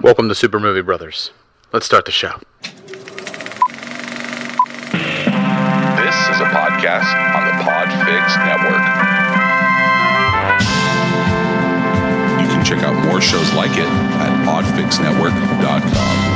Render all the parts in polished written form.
Welcome to Super Movie Brothers. Let's start the show. This is a podcast on the Podfix Network. You can check out more shows like it at podfixnetwork.com.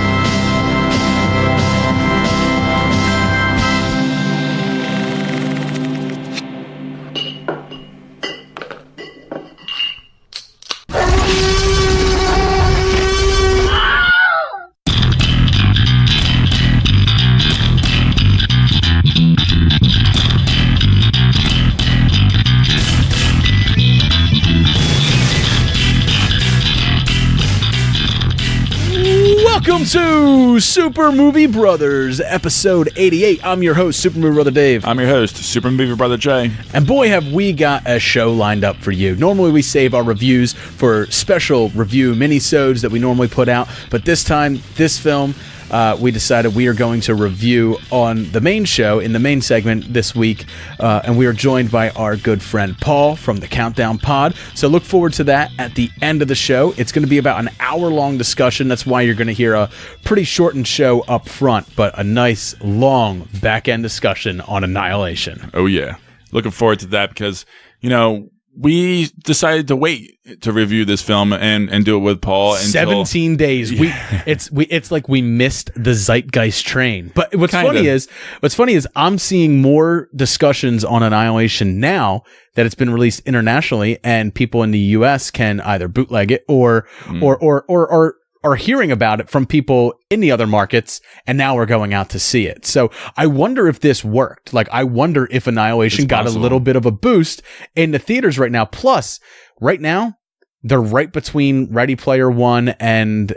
Welcome to Super Movie Brothers, episode 88. I'm your host, Super Movie Brother Dave. I'm your host, Super Movie Brother Jay. And boy, have we got a show lined up for you. Normally, we save our reviews for special review minisodes that we normally put out. But this time, this film, we decided we are going to review on the main show, in the main segment this week. And we are joined by our good friend Paul from the Countdown Pod. So look forward to that at the end of the show. It's going to be about an hour-long discussion. That's why you're going to hear a pretty shortened show up front, but a nice, long back-end discussion on Annihilation. Oh, yeah. Looking forward to that because, you know, we decided to wait to review this film and do it with Paul. 17 days. Yeah. It's like we missed the zeitgeist train. But what's funny is I'm seeing more discussions on Annihilation now that it's been released internationally, and people in the US can either bootleg it or are hearing about it from people in the other markets, and now we're going out to see it. So I wonder if this worked. Like, I wonder if Annihilation got a little bit of a boost in the theaters right now. Plus, right now, they're right between Ready Player One and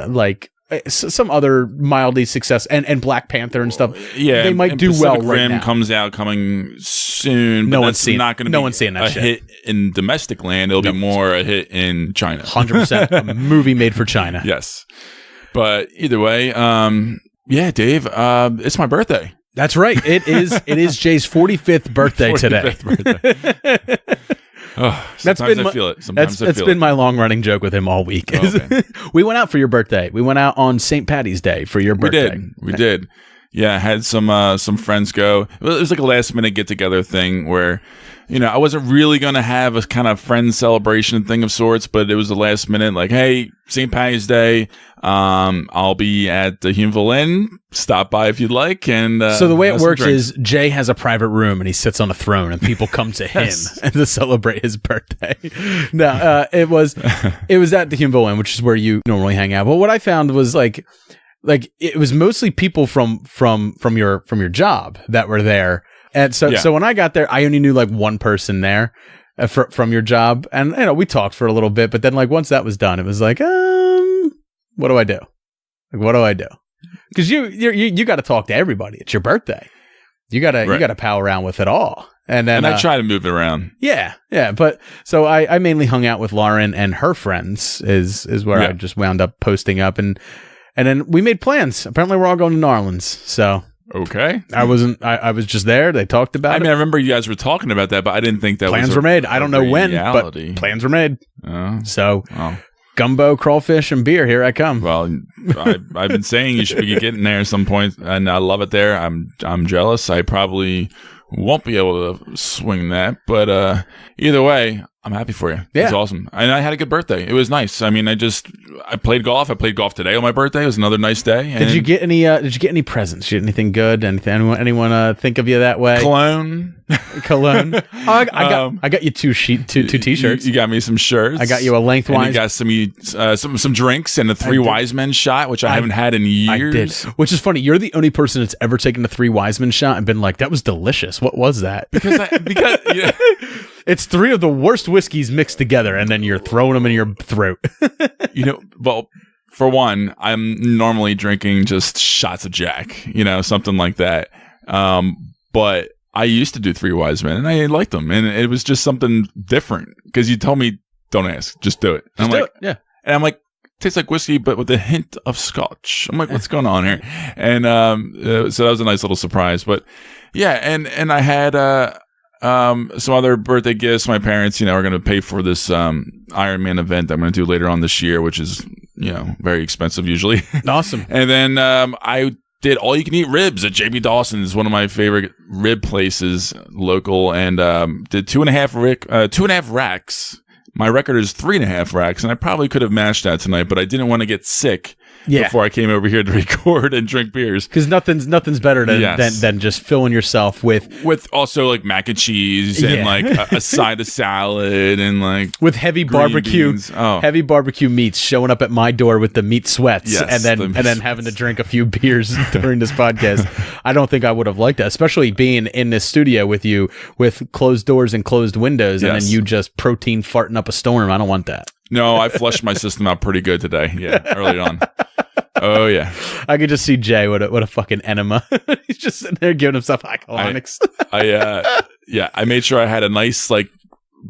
like some other mildly success and Black Panther and stuff. Yeah, they might do Pacific well right Rim now. Comes out coming soon. But that's not going to be a hit in domestic land. It'll be more a hit in China. 100% a movie made for China. Yes, but either way, yeah, Dave, it's my birthday. That's right. It is Jay's 45th birthday today. Birthday. Oh, that's been my long running joke with him all week. Oh, okay. We went out for your birthday. We went out on St. Patty's Day for your birthday. We did. Yeah, I had some friends go. It was like a last minute get together thing where, you know, I wasn't really going to have a kind of friend celebration thing of sorts, but it was the last minute, like, hey, St. Patty's Day, I'll be at the Huneville Inn. Stop by if you'd like. And so the way it works is Jay has a private room and he sits on a throne and people come to him and to celebrate his birthday. No, it was at the Huneville Inn, which is where you normally hang out. But what I found was like it was mostly people from your job that were there. And so when I got there, I only knew like one person there from your job. And, you know, we talked for a little bit, but then like once that was done, it was like, what do I do? Like, what do I do? Because you got to talk to everybody. It's your birthday. You gotta pal around with it all. And then I try to move it around. Yeah. But so I mainly hung out with Lauren and her friends is where I just wound up posting up, and then we made plans. Apparently, we're all going to New Orleans. So. Okay. I was just there. They talked about it. I mean, I remember you guys were talking about that, but I didn't think that plans were made. I don't know when, but plans were made. So gumbo, crawfish, and beer. Here I come. Well, I've been saying you should be getting there at some point, and I love it there. I'm jealous. I probably won't be able to swing that, but either way, I'm happy for you. Yeah. It's awesome. And I had a good birthday. It was nice. I mean, I played golf. I played golf today on my birthday. It was another nice day. And Did you get any presents? Did you get anything good? Anyone think of you that way? Cologne. Oh, I got you two t-shirts. You got me some shirts. I got you a lengthwise. And you got some drinks and a Three Wise Men shot, which I haven't had in years. I did. Which is funny. You're the only person that's ever taken the Three Wise Men shot and been like, that was delicious. What was that? Because yeah. It's three of the worst whiskeys mixed together, and then you're throwing them in your throat. You know, well, for one, I'm normally drinking just shots of Jack, you know, something like that. But I used to do Three Wise Men, and I liked them, and it was just something different because you told me, don't ask, just do it. And I'm like, tastes like whiskey, but with a hint of scotch. I'm like, what's going on here? And so that was a nice little surprise. But yeah, and I had some other birthday gifts. My parents, are going to pay for this Iron Man event I'm going to do later on this year, which is very expensive usually. Awesome. And then I did all you can eat ribs at JB Dawson's, one of my favorite rib places, local, and did 2.5 racks. My record is 3.5 racks, and I probably could have mashed that tonight, but I didn't want to get sick before I came over here to record and drink beers. Because nothing's better than just filling yourself with also like mac and cheese and like a side of salad and like with heavy barbecue meats showing up at my door with the meat sweats, and then having to drink a few beers during this podcast. I don't think I would have liked that, especially being in this studio with you with closed doors and closed windows, and then you just protein farting up a storm. I don't want that. No, I flushed my system out pretty good today. Yeah, early on. Oh yeah, I could just see Jay with a fucking enema. He's just sitting there giving himself hycalonics. I made sure I had a nice like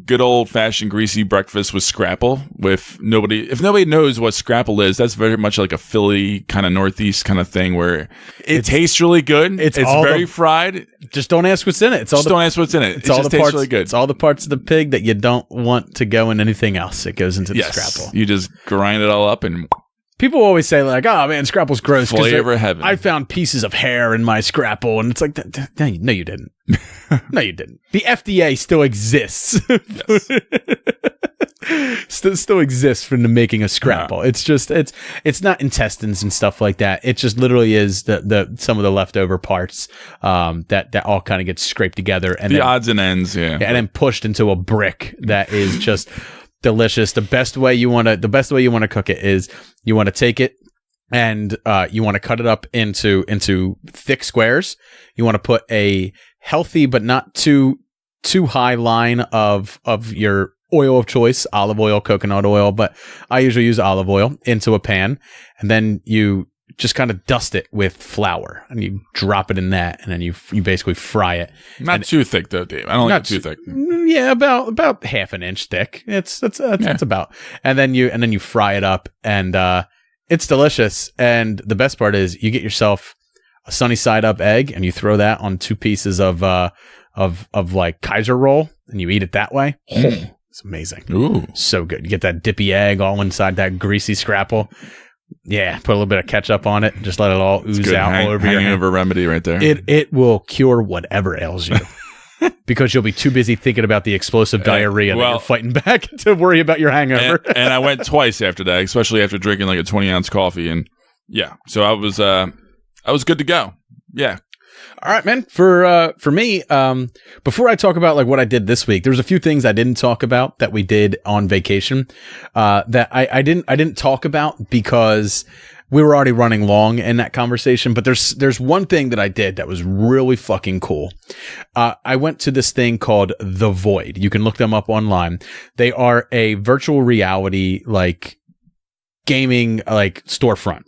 good old fashioned greasy breakfast with scrapple. If nobody knows what scrapple is, that's very much like a Philly kind of Northeast kind of thing where it tastes really good. It's very fried. Just don't ask what's in it. Don't ask what's in it. It just tastes really good. It's all the parts of the pig that you don't want to go in anything else. It goes into the scrapple. You just grind it all up and. People always say like, "Oh man, scrapple's gross." Flavor heaven. I found pieces of hair in my scrapple, and it's like, no, you didn't. No, you didn't. The FDA still exists. still exists for the making of scrapple. Yeah. It's just it's not intestines and stuff like that. It just literally is the some of the leftover parts that all kind of get scraped together and the odds and ends, and then pushed into a brick that is just. Delicious. The best way you want to cook it is you want to take it and you want to cut it up into thick squares. You want to put a healthy but not too high line of your oil of choice, olive oil, coconut oil, but I usually use olive oil into a pan, and then you just kind of dust it with flour and you drop it in that, and then you basically fry it. Not too thick though, Dave. I don't like it too thick. Yeah, about half an inch thick. It's about, and then you fry it up, and it's delicious. And the best part is you get yourself a sunny side up egg, and you throw that on 2 pieces of like Kaiser roll, and you eat it that way. It's amazing. Ooh, so good. You get that dippy egg all inside that greasy scrapple. Yeah, put a little bit of ketchup on it. Just let it all ooze out all over your hangover remedy right there. It will cure whatever ails you. Because you'll be too busy thinking about the explosive diarrhea that you're fighting back to worry about your hangover. And I went twice after that, especially after drinking like a 20-ounce coffee. And so I was good to go. Yeah. All right, man. For me, before I talk about like what I did this week, there's a few things I didn't talk about that we did on vacation that I didn't talk about because we were already running long in that conversation. But there's one thing that I did that was really fucking cool. I went to this thing called The Void. You can look them up online. They are a virtual reality like gaming like storefront.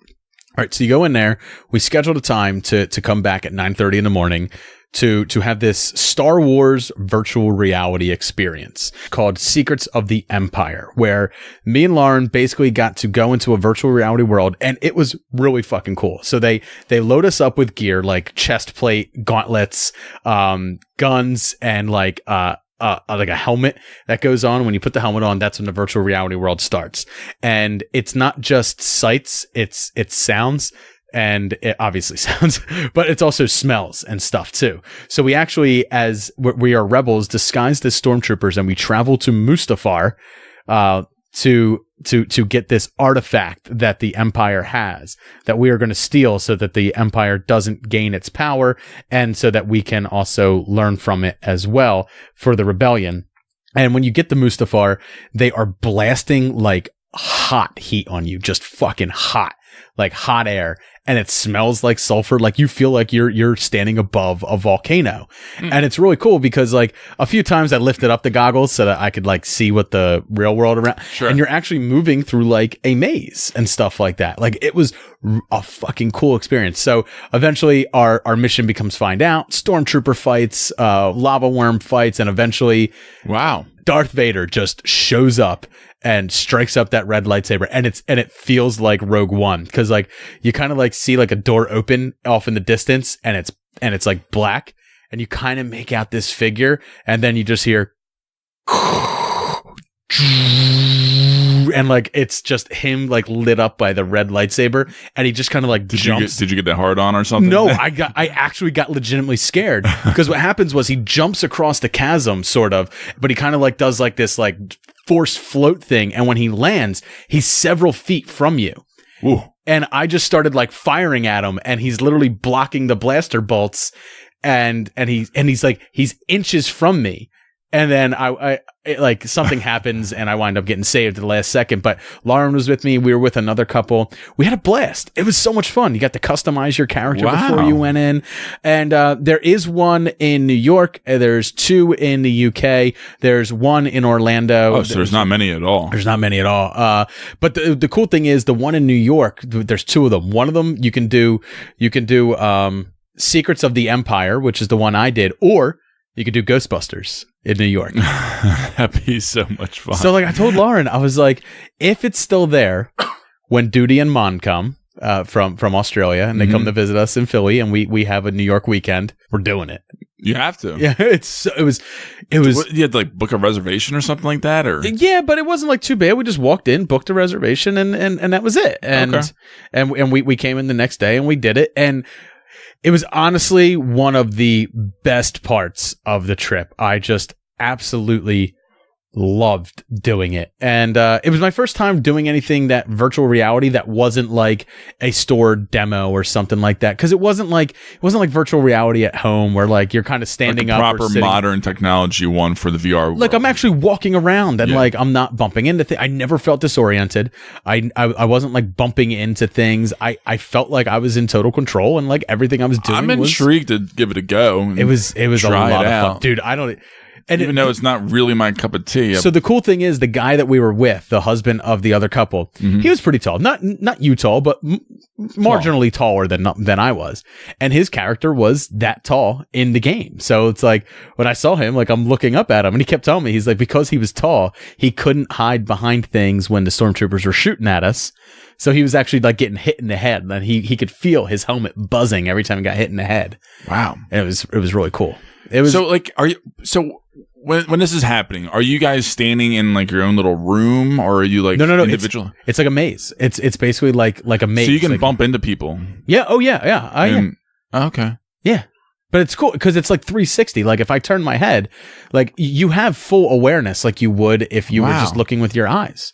All right, so you go in there. We scheduled a time to come back at 9:30 in the morning to have this Star Wars virtual reality experience called Secrets of the Empire, where me and Lauren basically got to go into a virtual reality world, and it was really fucking cool. So they load us up with gear like chest plate, gauntlets, guns, and like a helmet that goes on. When you put the helmet on, that's when the virtual reality world starts. And it's not just sights, it's sounds, and it obviously sounds, but it's also smells and stuff too. So we actually, as we are rebels disguised as stormtroopers, and we travel to Mustafar to get this artifact that the Empire has that we are going to steal so that the Empire doesn't gain its power, and so that we can also learn from it as well for the rebellion. And when you get to Mustafar, they are blasting like hot heat on you, just fucking hot, like hot air. And it smells like sulfur. Like you feel like you're standing above a volcano. And it's really cool because like a few times I lifted up the goggles so that I could like see what the real world around. Sure. And you're actually moving through like a maze and stuff like that. Like it was a fucking cool experience. So eventually our mission becomes find out, stormtrooper fights, lava worm fights, and eventually, wow, Darth Vader just shows up and strikes up that red lightsaber, and it feels like Rogue One, because like you kind of like see like a door open off in the distance, and it's like black, and you kind of make out this figure, and then you just hear and like it's just him like lit up by the red lightsaber, and he just kind of like jumps. Did you get that hard on or something? No, I actually got legitimately scared because what happens was he jumps across the chasm, sort of, but he kind of like does like this like force float thing, and when he lands, he's several feet from you. Ooh. And I just started like firing at him, and he's literally blocking the blaster bolts, and he's like he's inches from me. And then like something happens and I wind up getting saved at the last second. But Lauren was with me. We were with another couple. We had a blast. It was so much fun. You got to customize your character before you went in. And there is one in New York. There's 2 in the UK. There's 1 in Orlando. Oh, so there's not many at all. There's not many at all. But the cool thing is the one in New York, there's 2 of them. One of them you can do Secrets of the Empire, which is the one I did, or you could do Ghostbusters in New York. That'd be so much fun. So like I told Lauren, I was like, if it's still there when Duty and Mon come from Australia and they come to visit us in Philly and we have a New York weekend, we're doing it. You have to. Yeah, it was. You had to like book a reservation or something like that, or yeah, but it wasn't like too bad. We just walked in, booked a reservation, and that was it. And we came in the next day and we did it, and it was honestly one of the best parts of the trip. I just absolutely loved doing it. And it was my first time doing anything that virtual reality that wasn't like a stored demo or something like that. Because it wasn't like virtual reality at home where like you're kind of standing like up. Proper or sitting. Modern technology one for the VR world. Like I'm actually walking around and like I'm not bumping into things. I never felt disoriented. I wasn't like bumping into things. I felt like I was in total control and like everything I was doing. I'm intrigued to give it a go. It was a lot of fun, dude. And even though it's not really my cup of tea. So the cool thing is the guy that we were with, the husband of the other couple, he was pretty tall. Not you tall, but marginally taller than I was. And his character was that tall in the game. So it's like when I saw him, like I'm looking up at him and he kept telling me, he's like, because he was tall, he couldn't hide behind things when the stormtroopers were shooting at us. So he was actually like getting hit in the head, and he could feel his helmet buzzing every time he got hit in the head. Wow. And it was really cool. It was so like, when this is happening, are you guys standing in like your own little room, or are you like no individual? It's like a maze. It's basically like a maze. So you can like, bump into people. Yeah. Oh yeah. Okay. Yeah. But it's cool because it's like 360. Like if I turn my head, like you have full awareness, like you would if you were just looking with your eyes.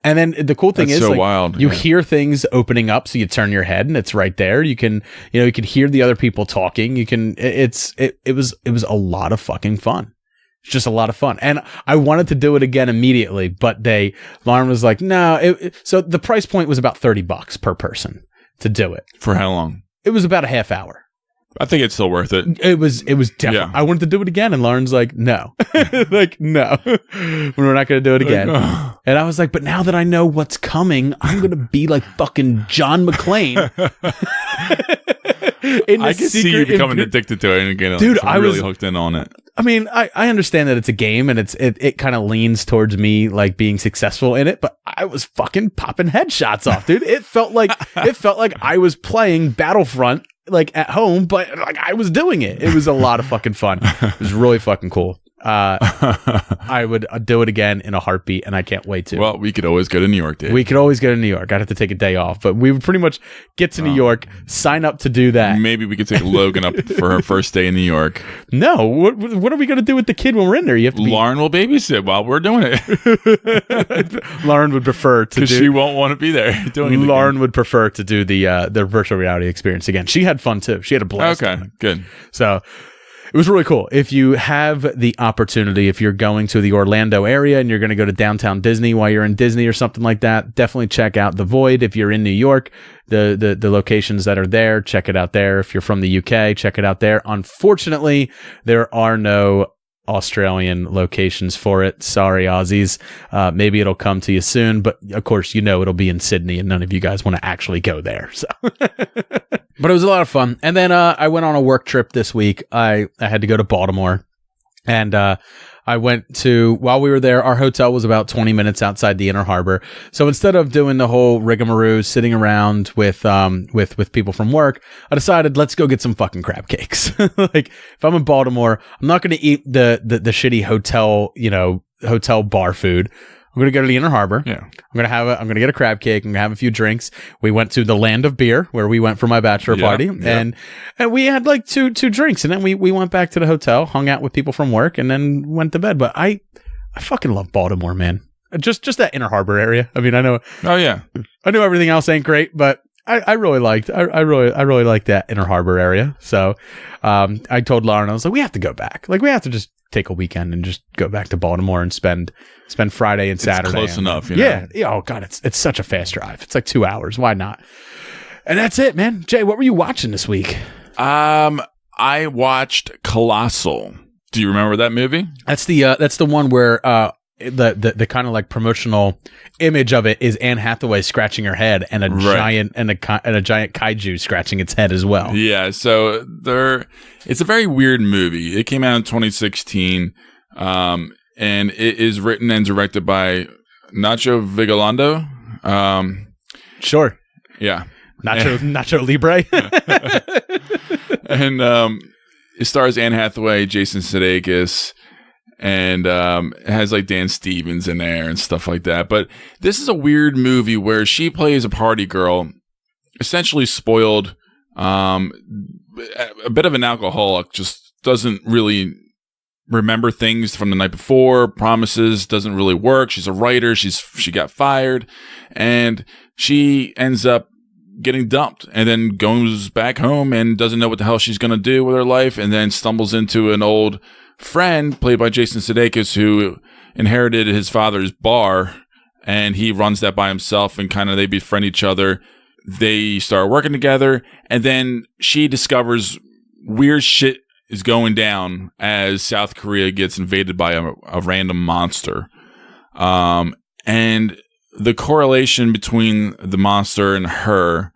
And then the cool thing is, so like, wild. You hear things opening up, so you turn your head and it's right there. You can hear the other people talking. It was a lot of fucking fun. It's just a lot of fun. And I wanted to do it again immediately, but Lauren was like, no. So the price point was about $30 per person to do it. For how long? It was about a half hour. I think it's still worth it. It was definitely. Yeah. I wanted to do it again, and Lauren's like, no, like no, we're not going to do it again. And I was like, but now that I know what's coming, I'm going to be like fucking John McClane. I can see you becoming addicted to it, and again, dude, I was really hooked in on it. I mean, I understand that it's a game, and it kind of leans towards me like being successful in it, but I was fucking popping headshots off, dude. It felt like I was playing Battlefront like at home, but like I was doing it. It was a lot of fucking fun. It was really fucking cool. I would do it again in a heartbeat, and I can't wait to. Well, we could always go to New York, Dave. We could always go to New York. I'd have to take a day off, but we would pretty much get to New York, sign up to do that. Maybe we could take Logan up for her first day in New York. No, what are we going to do with the kid when we're in there? You have to. Lauren will babysit while we're doing it. Lauren would prefer to do. She won't want to be there doing it. Lauren would prefer to do the virtual reality experience again. She had fun too. She had a blast. Okay, good. So. It was really cool. If you have the opportunity, if you're going to the Orlando area and you're going to go to downtown Disney while you're in Disney or something like that, definitely check out The Void. If you're in New York, the locations that are there, check it out there. If you're from the UK, check it out there. Unfortunately, there are no Australian locations for it. Sorry, Aussies. Maybe it'll come to you soon, but of course, it'll be in Sydney, and none of you guys want to actually go there. So, but it was a lot of fun. And then I went on a work trip this week. I had to go to Baltimore, and I went to, while we were there, our hotel was about 20 minutes outside the Inner Harbor. So instead of doing the whole rigmarole, sitting around with people from work, I decided, let's go get some fucking crab cakes. Like, if I'm in Baltimore, I'm not going to eat the shitty hotel bar food. I'm going to go to the Inner Harbor. Yeah. I'm going to get a crab cake. I'm going to have a few drinks. We went to the Land of Beer where we went for my bachelor party and we had like two drinks and then we went back to the hotel, hung out with people from work and then went to bed. But I fucking love Baltimore, man. Just that Inner Harbor area. I mean, I know. Oh yeah. I know everything else ain't great, but I really liked that Inner Harbor area. So, I told Lauren, I was like, we have to go back. Like we have to just take a weekend and just go back to Baltimore and spend Friday and Saturday. It's close enough, you know? Yeah. Oh God, it's such a fast drive. It's like 2 hours. Why not? And that's it, man. Jay, what were you watching this week? I watched Colossal. Do you remember that movie? That's the one where the kind of like promotional image of it is Anne Hathaway scratching her head and a giant kaiju scratching its head as well. Yeah, so it's a very weird movie. It came out in 2016, and it is written and directed by Nacho Vigalondo. Sure. Yeah. Nacho Libre. And it stars Anne Hathaway, Jason Sudeikis, and it has like Dan Stevens in there and stuff like that. But this is a weird movie where she plays a party girl, essentially spoiled, a bit of an alcoholic, just doesn't really remember things from the night before, promises, doesn't really work. She's a writer. She got fired and she ends up getting dumped and then goes back home and doesn't know what the hell she's going to do with her life, and then stumbles into an old friend played by Jason Sudeikis who inherited his father's bar, and he runs that by himself, and kind of they befriend each other. They start working together, and then she discovers weird shit is going down as South Korea gets invaded by a random monster. And the correlation between the monster and her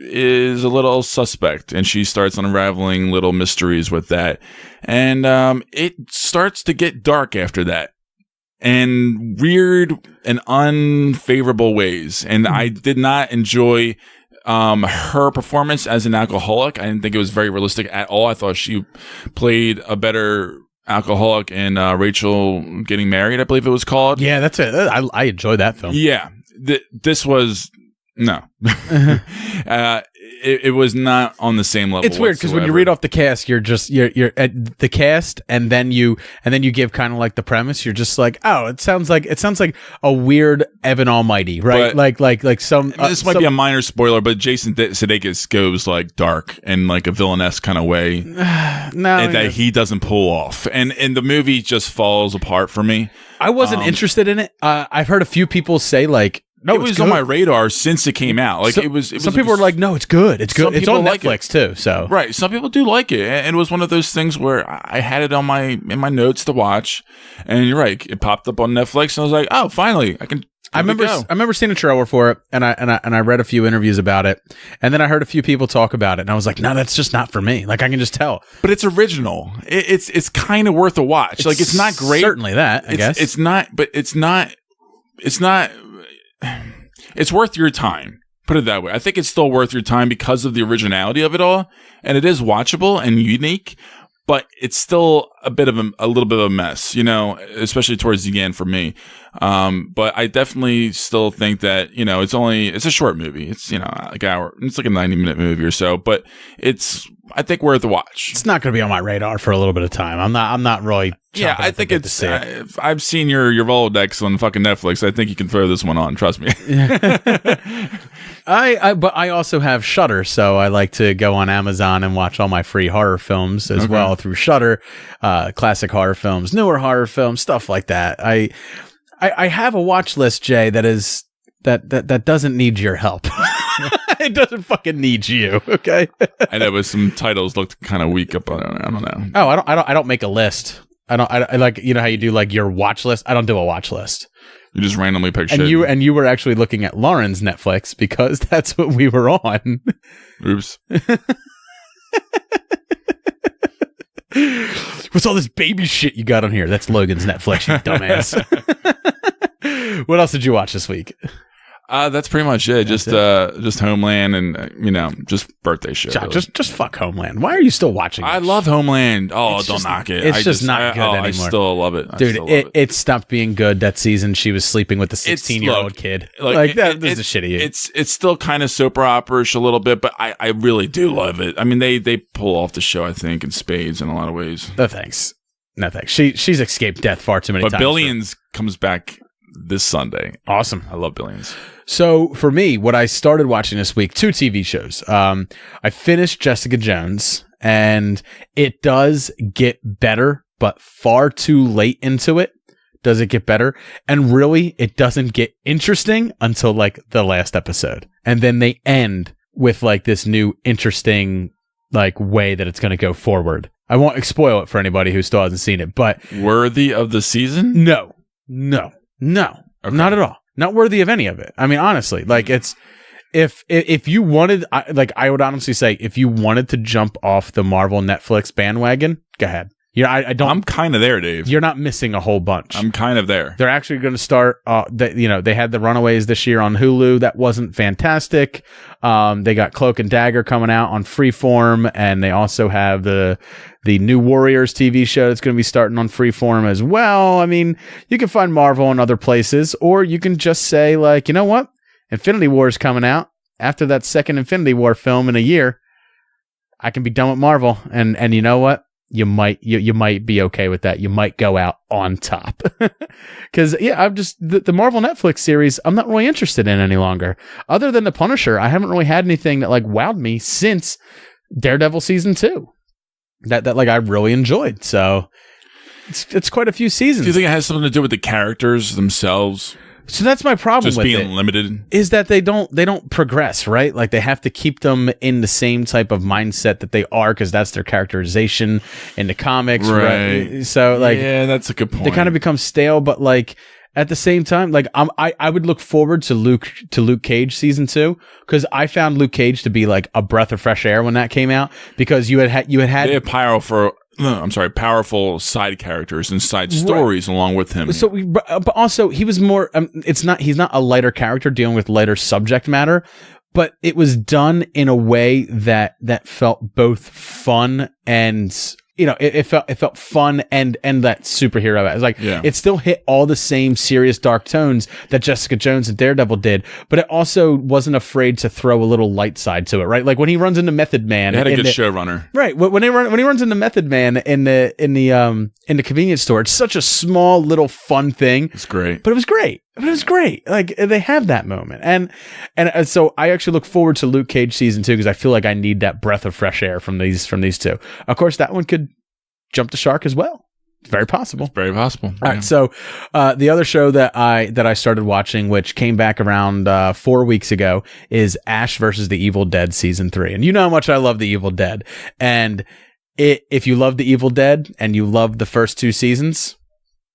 is a little suspect, and she starts unraveling little mysteries with that. And it starts to get dark after that, in weird and unfavorable ways. And I did not enjoy her performance as an alcoholic. I didn't think it was very realistic at all. I thought she played a better alcoholic in Rachel Getting Married, I believe it was called. Yeah, that's it. I enjoyed that film. Yeah, this was no. It was not on the same level. It's weird because when you read off the cast, you're at the cast, and then you give kind of like the premise. You're just like, oh, it sounds like a weird Evan Almighty, right? But like some. This might be a minor spoiler, but Jason Sudeikis goes like dark and like a villainous kind of way. That he doesn't pull off, and the movie just falls apart for me. I wasn't interested in it. I've heard a few people say like, no, it was good on my radar since it came out. Like it was. Some people were like, "No, it's good. It's good. It's on Netflix too." So right, some people do like it, and it was one of those things where I had it in my notes to watch, and you're right, it popped up on Netflix, and I was like, "Oh, finally, I can." I remember seeing a trailer for it, and I read a few interviews about it, and then I heard a few people talk about it, and I was like, "No, that's just not for me." Like I can just tell. But it's original. It's kind of worth a watch. Like it's not great. Certainly that. I guess it's not. But it's not. It's not. It's worth your time. Put it that way. I think it's still worth your time because of the originality of it all, and it is watchable and unique. But it's still a little bit of a mess, you know, especially towards the end for me. But I definitely still think that, you know, it's a short movie. It's, you know, like it's like a 90-minute movie or so, but it's, I think, worth a watch. It's not going to be on my radar for a little bit of time. I'm not really. Yeah, I think it's. I've seen your Rolodex on fucking Netflix. I think you can throw this one on. Trust me. But I also have Shudder, so I like to go on Amazon and watch all my free horror films as well through Shudder, classic horror films, newer horror films, stuff like that. I have a watch list, Jay, that doesn't need your help. It doesn't fucking need you, okay? I know, but some titles looked kind of weak up on it. I don't know. Oh, I don't make a list. I like, you know how you do like your watch list? I don't do a watch list. You just randomly pick shit. And you were actually looking at Lauren's Netflix because that's what we were on. Oops. What's all this baby shit you got on here? That's Logan's Netflix, you dumbass. What else did you watch this week? That's pretty much it. Just Homeland and just birthday shit. John, just fuck Homeland. Why are you still watching it? I love Homeland. Oh, don't knock it. It's just not good anymore. I still love it. Dude, it stopped being good that season. She was sleeping with the 16-year-old kid. That was a shitty. It's still kind of soap opera-ish a little bit, but I really do love it. I mean, they pull off the show, I think, in spades in a lot of ways. No thanks. She's escaped death far too many times. But Billions comes back this Sunday. Awesome. I love Billions. So for me, what I started watching this week, 2 TV shows. I finished Jessica Jones, and it does get better, but far too late into it does it get better. And really, it doesn't get interesting until like the last episode. And then they end with like this new interesting like way that it's going to go forward. I won't spoil it for anybody who still hasn't seen it, but worthy of the season? No, okay. Not at all. Not worthy of any of it. I mean, honestly, like it's if you wanted, I would honestly say if you wanted to jump off the Marvel Netflix bandwagon, go ahead. Yeah, I don't. I'm kind of there, Dave. You're not missing a whole bunch. I'm kind of there. They're actually going to start. They had the Runaways this year on Hulu. That wasn't fantastic. They got Cloak and Dagger coming out on Freeform, and they also have the New Warriors TV show that's going to be starting on Freeform as well. I mean, you can find Marvel in other places, or you can just say like, you know what, Infinity War is coming out. After that second Infinity War film in a year, I can be done with Marvel, and you know what? You might be okay with that. You might go out on top. Because, I'm just, the Marvel Netflix series, I'm not really interested in any longer. Other than The Punisher, I haven't really had anything that, like, wowed me since Daredevil Season 2. That like, I really enjoyed. So, it's quite a few seasons. Do you think it has something to do with the characters themselves? So that's my problem with it. Just being limited? Is that they don't progress, right? Like they have to keep them in the same type of mindset that they are because that's their characterization in the comics. Right. So like, yeah, that's a good point. They kind of become stale, but like at the same time, like I would look forward to Luke Cage season 2 because I found Luke Cage to be like a breath of fresh air when that came out because you had they had powerful side characters and side stories along with him. So, but also he was more. He's not a lighter character dealing with lighter subject matter, but it was done in a way that felt both fun and. It felt fun and that superhero. It was like, It still hit all the same serious dark tones that Jessica Jones and Daredevil did, but it also wasn't afraid to throw a little light side to it, right? Like when he runs into Method Man. It had a good showrunner. Right. When he runs into Method Man in the convenience store, it's such a small little fun thing. It's great. But it was great. Like they have that moment. And so I actually look forward to Luke Cage season 2 because I feel like I need that breath of fresh air from these two. Of course, that one could jump the shark as well. It's very possible. It's very possible. All right. So the other show that I started watching, which came back around 4 weeks ago, is Ash versus the Evil Dead season 3. And you know how much I love the Evil Dead. And if you love the Evil Dead and you love the first 2 seasons,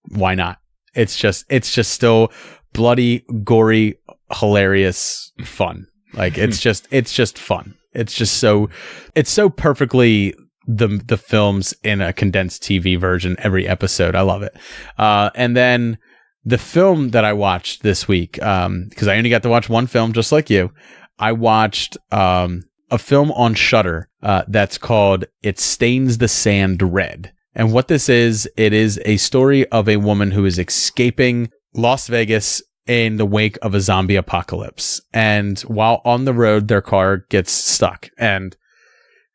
why not? It's just still bloody, gory, hilarious fun. Like it's just fun. It's so perfectly the films in a condensed TV version every episode. I love it. And then the film that I watched this week, because I only got to watch one film just like you, I watched a film on Shudder that's called It Stains the Sand Red. And what this is, it is a story of a woman who is escaping Las Vegas in the wake of a zombie apocalypse. And while on the road, their car gets stuck. And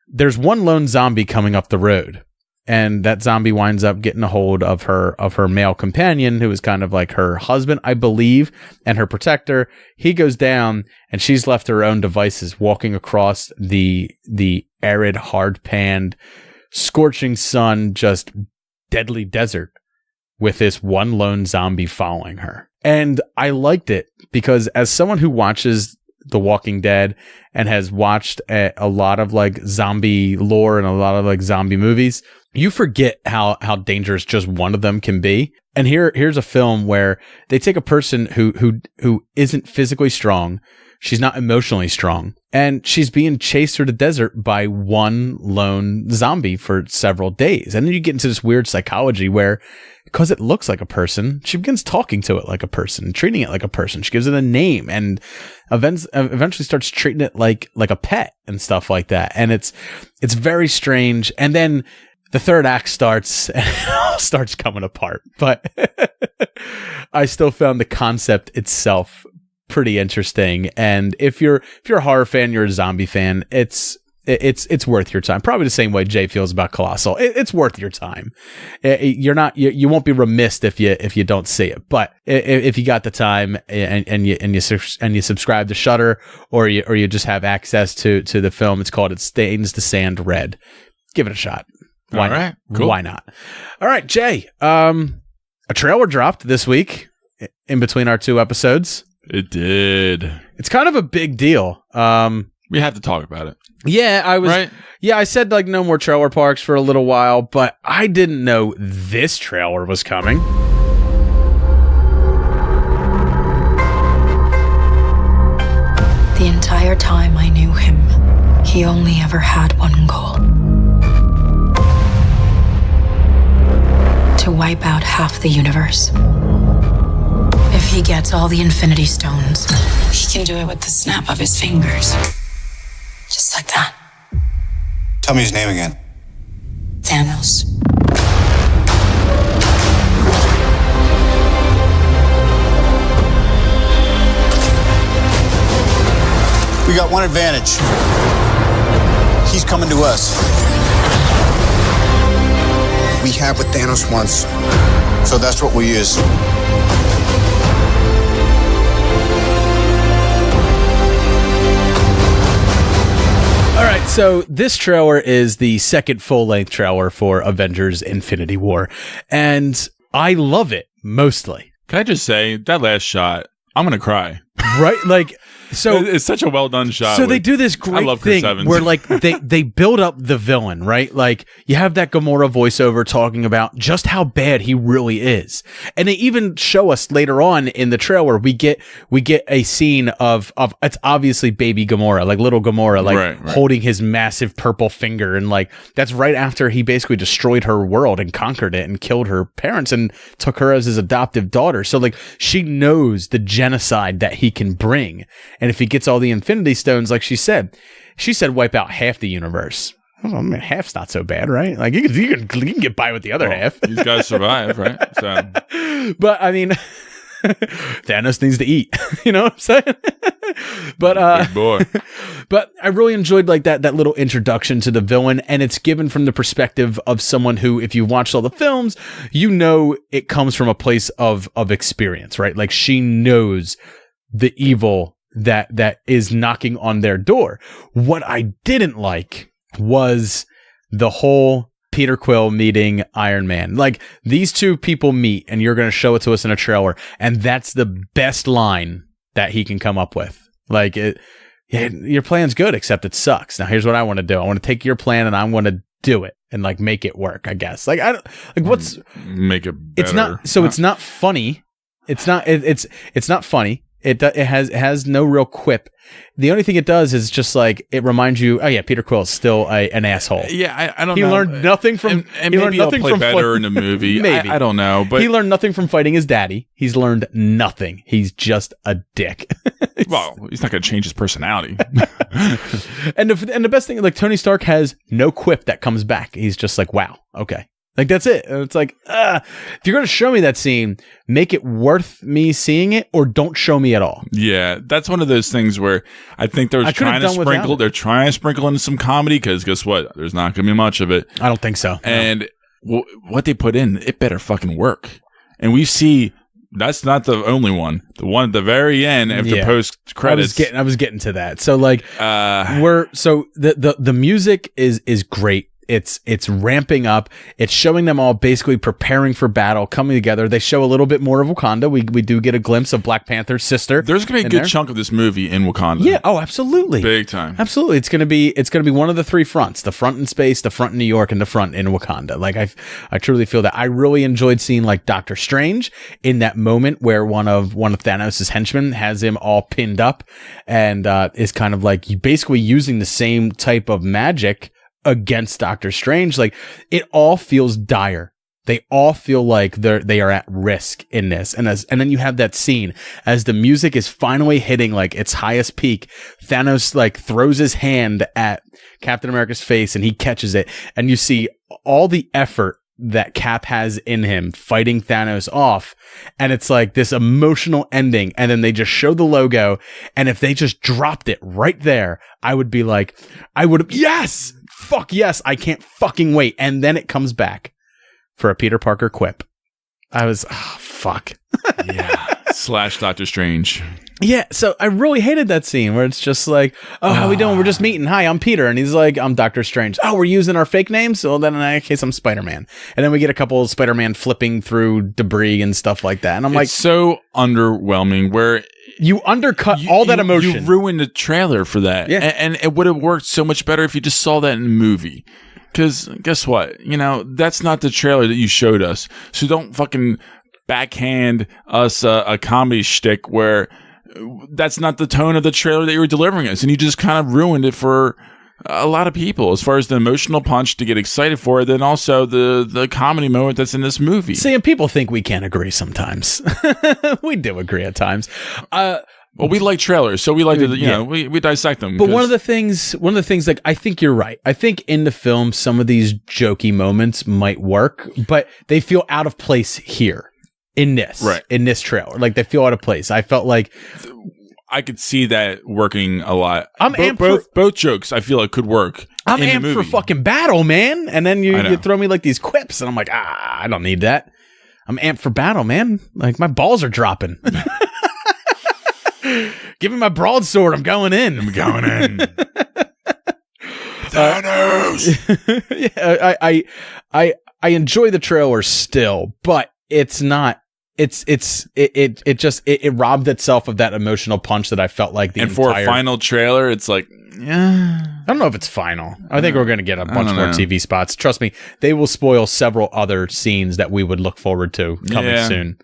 there's one lone zombie coming up the road. And that zombie winds up getting a hold of her male companion, who is kind of like her husband, I believe, and her protector. He goes down, and she's left to her own devices, walking across the arid, hard-panned, scorching sun, just deadly desert with this one lone zombie following her. And I liked it because as someone who watches The Walking Dead and has watched a lot of like zombie lore and a lot of like zombie movies, you forget how dangerous just one of them can be. And here's a film where they take a person who isn't physically strong, she's not emotionally strong, and she's being chased through the desert by one lone zombie for several days. And then you get into this weird psychology where, because it looks like a person, she begins talking to it like a person, treating it like a person. She gives it a name and eventually starts treating it like a pet and stuff like that. And it's very strange. And then the third act starts and it all starts coming apart. But I still found the concept itself pretty interesting. And if you're a horror fan, you're a zombie fan, it's worth your time. Probably the same way Jay feels about Colossal. It's worth your time. You won't be remiss if you don't see it. But if you got the time and you subscribe to Shudder, or you just have access to the film, it's called It Stains the Sand Red. Give it a shot. Why All right, not? cool. Why not? All right, Jay. A trailer dropped this week in between our two episodes. It did. It's kind of a big deal. We have to talk about it. Yeah, Right? I said like no more trailer parks for a little while, but I didn't know this trailer was coming. The entire time I knew him, he only ever had one goal. To wipe out half the universe. If he gets all the Infinity Stones, he can do it with the snap of his fingers. Just like that. Tell me his name again. Thanos. We got one advantage. He's coming to us. We have what Thanos wants, so that's what we use. All right, so this trailer is the second full-length trailer for Avengers Infinity War, and I love it, mostly. Can I just say, that last shot, I'm going to cry. Right? Like, so It's such a well-done shot. So they do this great love Chris thing Evans. where like they build up the villain, right? Like you have that Gamora voiceover talking about just how bad he really is. And they even show us later on in the trailer, we get a scene of it's obviously baby Gamora, like little Gamora, like Right. holding his massive purple finger. And like, that's right after he basically destroyed her world and conquered it and killed her parents and took her as his adoptive daughter. So like she knows the genocide that he can bring. And if he gets all the Infinity Stones, like she said wipe out half the universe. I mean, half's not so bad, right? Like you can get by with the other half. He's got to survive, right? So But I mean, Thanos needs to eat. You know what I'm saying? But big boy. but I really enjoyed like that little introduction to the villain, and it's given from the perspective of someone who, if you've watched all the films, you know it comes from a place of experience, right? Like she knows the evil that is knocking on their door. What I didn't like was the whole Peter Quill meeting Iron Man. Like these two people meet and you're going to show it to us in a trailer, and that's the best line that he can come up with. Like your plan's good, except it sucks. Now here's what I want to do. I want to take your plan and I want to do it and like make it work, I guess. Like I don't like what's Make it better. it's not so it's not funny. It's not funny. It has no real quip. The only thing it does is just like it reminds you, oh yeah, Peter Quill is still an asshole. Yeah, I don't He know. learned nothing from. And he learned maybe he'll nothing play from better in the movie. Maybe. I don't know, but he learned nothing from fighting his daddy. He's learned nothing. He's just a dick. well, he's not going to change his personality. And the best thing, like Tony Stark has no quip that comes back. He's just like, wow, okay. Like that's it. And it's like, if you're going to show me that scene, make it worth me seeing it, or don't show me at all. Yeah, that's one of those things where I think they're trying to sprinkle. They're trying to sprinkle in some comedy because guess what? There's not going to be much of it. I don't think so. And what they put in, it better fucking work. And we see that's not the only one. The one at the very end after post credits. I was getting to that. So like, the music is great. it's ramping up. It's showing them all basically preparing for battle, coming together. They show a little bit more of Wakanda. We do get a glimpse of Black Panther's sister. There's going to be a good chunk of this movie in Wakanda. Yeah. Oh, absolutely. Big time. Absolutely. It's going to be one of the three fronts: the front in space, the front in New York, and the front in Wakanda. Like I truly feel that. I really enjoyed seeing like Doctor Strange in that moment where one of Thanos' henchmen has him all pinned up and is kind of like basically using the same type of magic against Doctor Strange. Like, it all feels dire. They all feel like they are at risk in this. And then you have that scene as the music is finally hitting like its highest peak. Thanos like throws his hand at Captain America's face and he catches it. And you see all the effort that Cap has in him fighting Thanos off. And it's like this emotional ending. And then they just show the logo. And if they just dropped it right there, I would be like, yes, fuck yes. I can't fucking wait. And then it comes back for a Peter Parker quip. I was, fuck. Yeah. / Doctor Strange. Yeah, so I really hated that scene where it's just like, oh, how we doing? We're just meeting. Hi, I'm Peter. And he's like, I'm Doctor Strange. Oh, we're using our fake names? So then in that case, I'm Spider-Man. And then we get a couple of Spider-Man flipping through debris and stuff like that. And I'm like, so underwhelming where you undercut all that emotion. You ruined the trailer for that. Yeah. And it would have worked so much better if you just saw that in the movie. Because guess what? That's not the trailer that you showed us. So don't fucking backhand us a comedy shtick where that's not the tone of the trailer that you were delivering us, and you just kind of ruined it for a lot of people as far as the emotional punch to get excited for it, then also the comedy moment that's in this movie. See, and people think we can't agree sometimes. We do agree at times. Well, we like trailers, so we like to, we dissect them. But one of the things, like, I think you're right. I think in the film, some of these jokey moments might work, but they feel out of place here. In this trailer, like they feel out of place. I felt like I could see that working a lot. Both jokes I feel like could work. I'm amped for fucking battle, man. And then you throw me like these quips, and I'm like, I don't need that. I'm amped for battle, man. Like my balls are dropping. Give me my broadsword. I'm going in. Thanos. Yeah, I enjoy the trailer still, but it's not. It robbed itself of that emotional punch that I felt like for a final trailer, it's like, yeah. I don't know if it's final. I think we're going to get a bunch more TV spots. Trust me, they will spoil several other scenes that we would look forward to coming soon.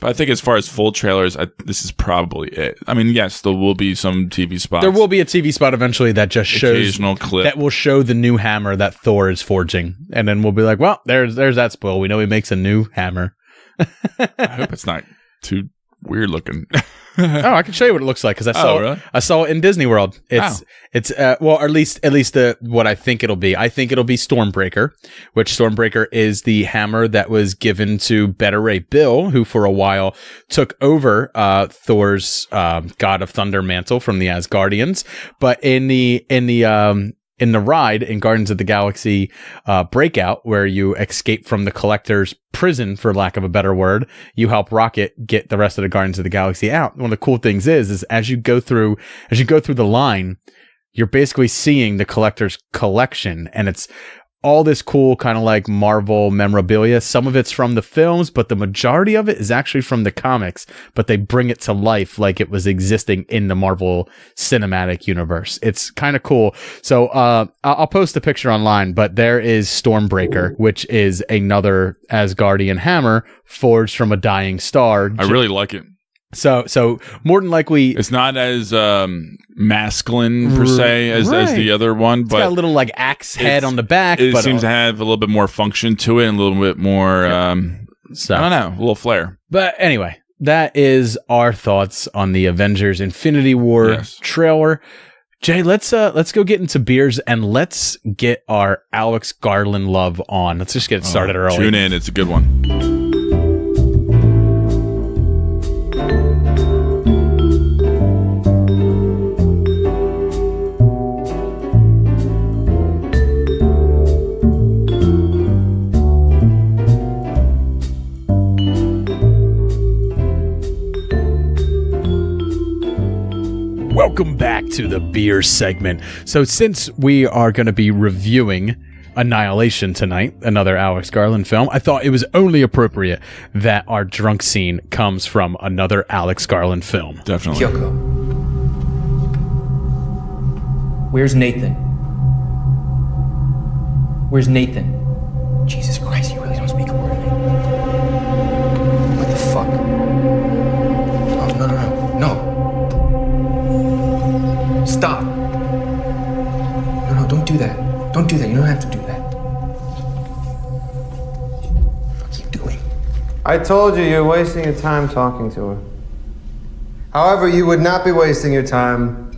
But I think as far as full trailers, this is probably it. I mean, yes, there will be some TV spots. There will be a TV spot eventually that just shows occasional clip that will show the new hammer that Thor is forging, and then we'll be like, well, there's that spoil. We know he makes a new hammer. I hope it's not too weird looking. I can show you what it looks like because I saw it in Disney World. It's well, at least what I think it'll be. I think it'll be Stormbreaker, which Stormbreaker is the hammer that was given to Beta Ray Bill, who for a while took over Thor's God of Thunder mantle from the Asgardians. But in the ride in Guardians of the Galaxy Breakout, where you escape from the Collector's prison, for lack of a better word, you help Rocket get the rest of the Guardians of the Galaxy out. One of the cool things is as you go through the line, you're basically seeing the Collector's collection, and it's all this cool kind of like Marvel memorabilia. Some of it's from the films, but the majority of it is actually from the comics, but they bring it to life like it was existing in the Marvel cinematic universe. It's kind of cool. So I'll post a picture online, but there is Stormbreaker, which is another Asgardian hammer forged from a dying star. I really like it. So more than likely, it's not as masculine per se as the other one, but it's got a little like axe head on the back. It seems to have a little bit more function to it and a little bit more. I don't know, a little flair. But anyway, that is our thoughts on the Avengers Infinity War trailer. Jay, let's go get into beers and let's get our Alex Garland love on. Let's just get it started early. Tune in; it's a good one. Welcome back to the beer segment. So since we are going to be reviewing Annihilation tonight, another Alex Garland film, I thought it was only appropriate that our drunk scene comes from another Alex Garland film. Definitely. Kyoko. Where's Nathan? Where's Nathan? Jesus Christ, you really don't speak a word of it. What the fuck? Oh, no. Stop. No, don't do that. Don't do that. You don't have to do that. What are you doing? I told you you're wasting your time talking to her. However, you would not be wasting your time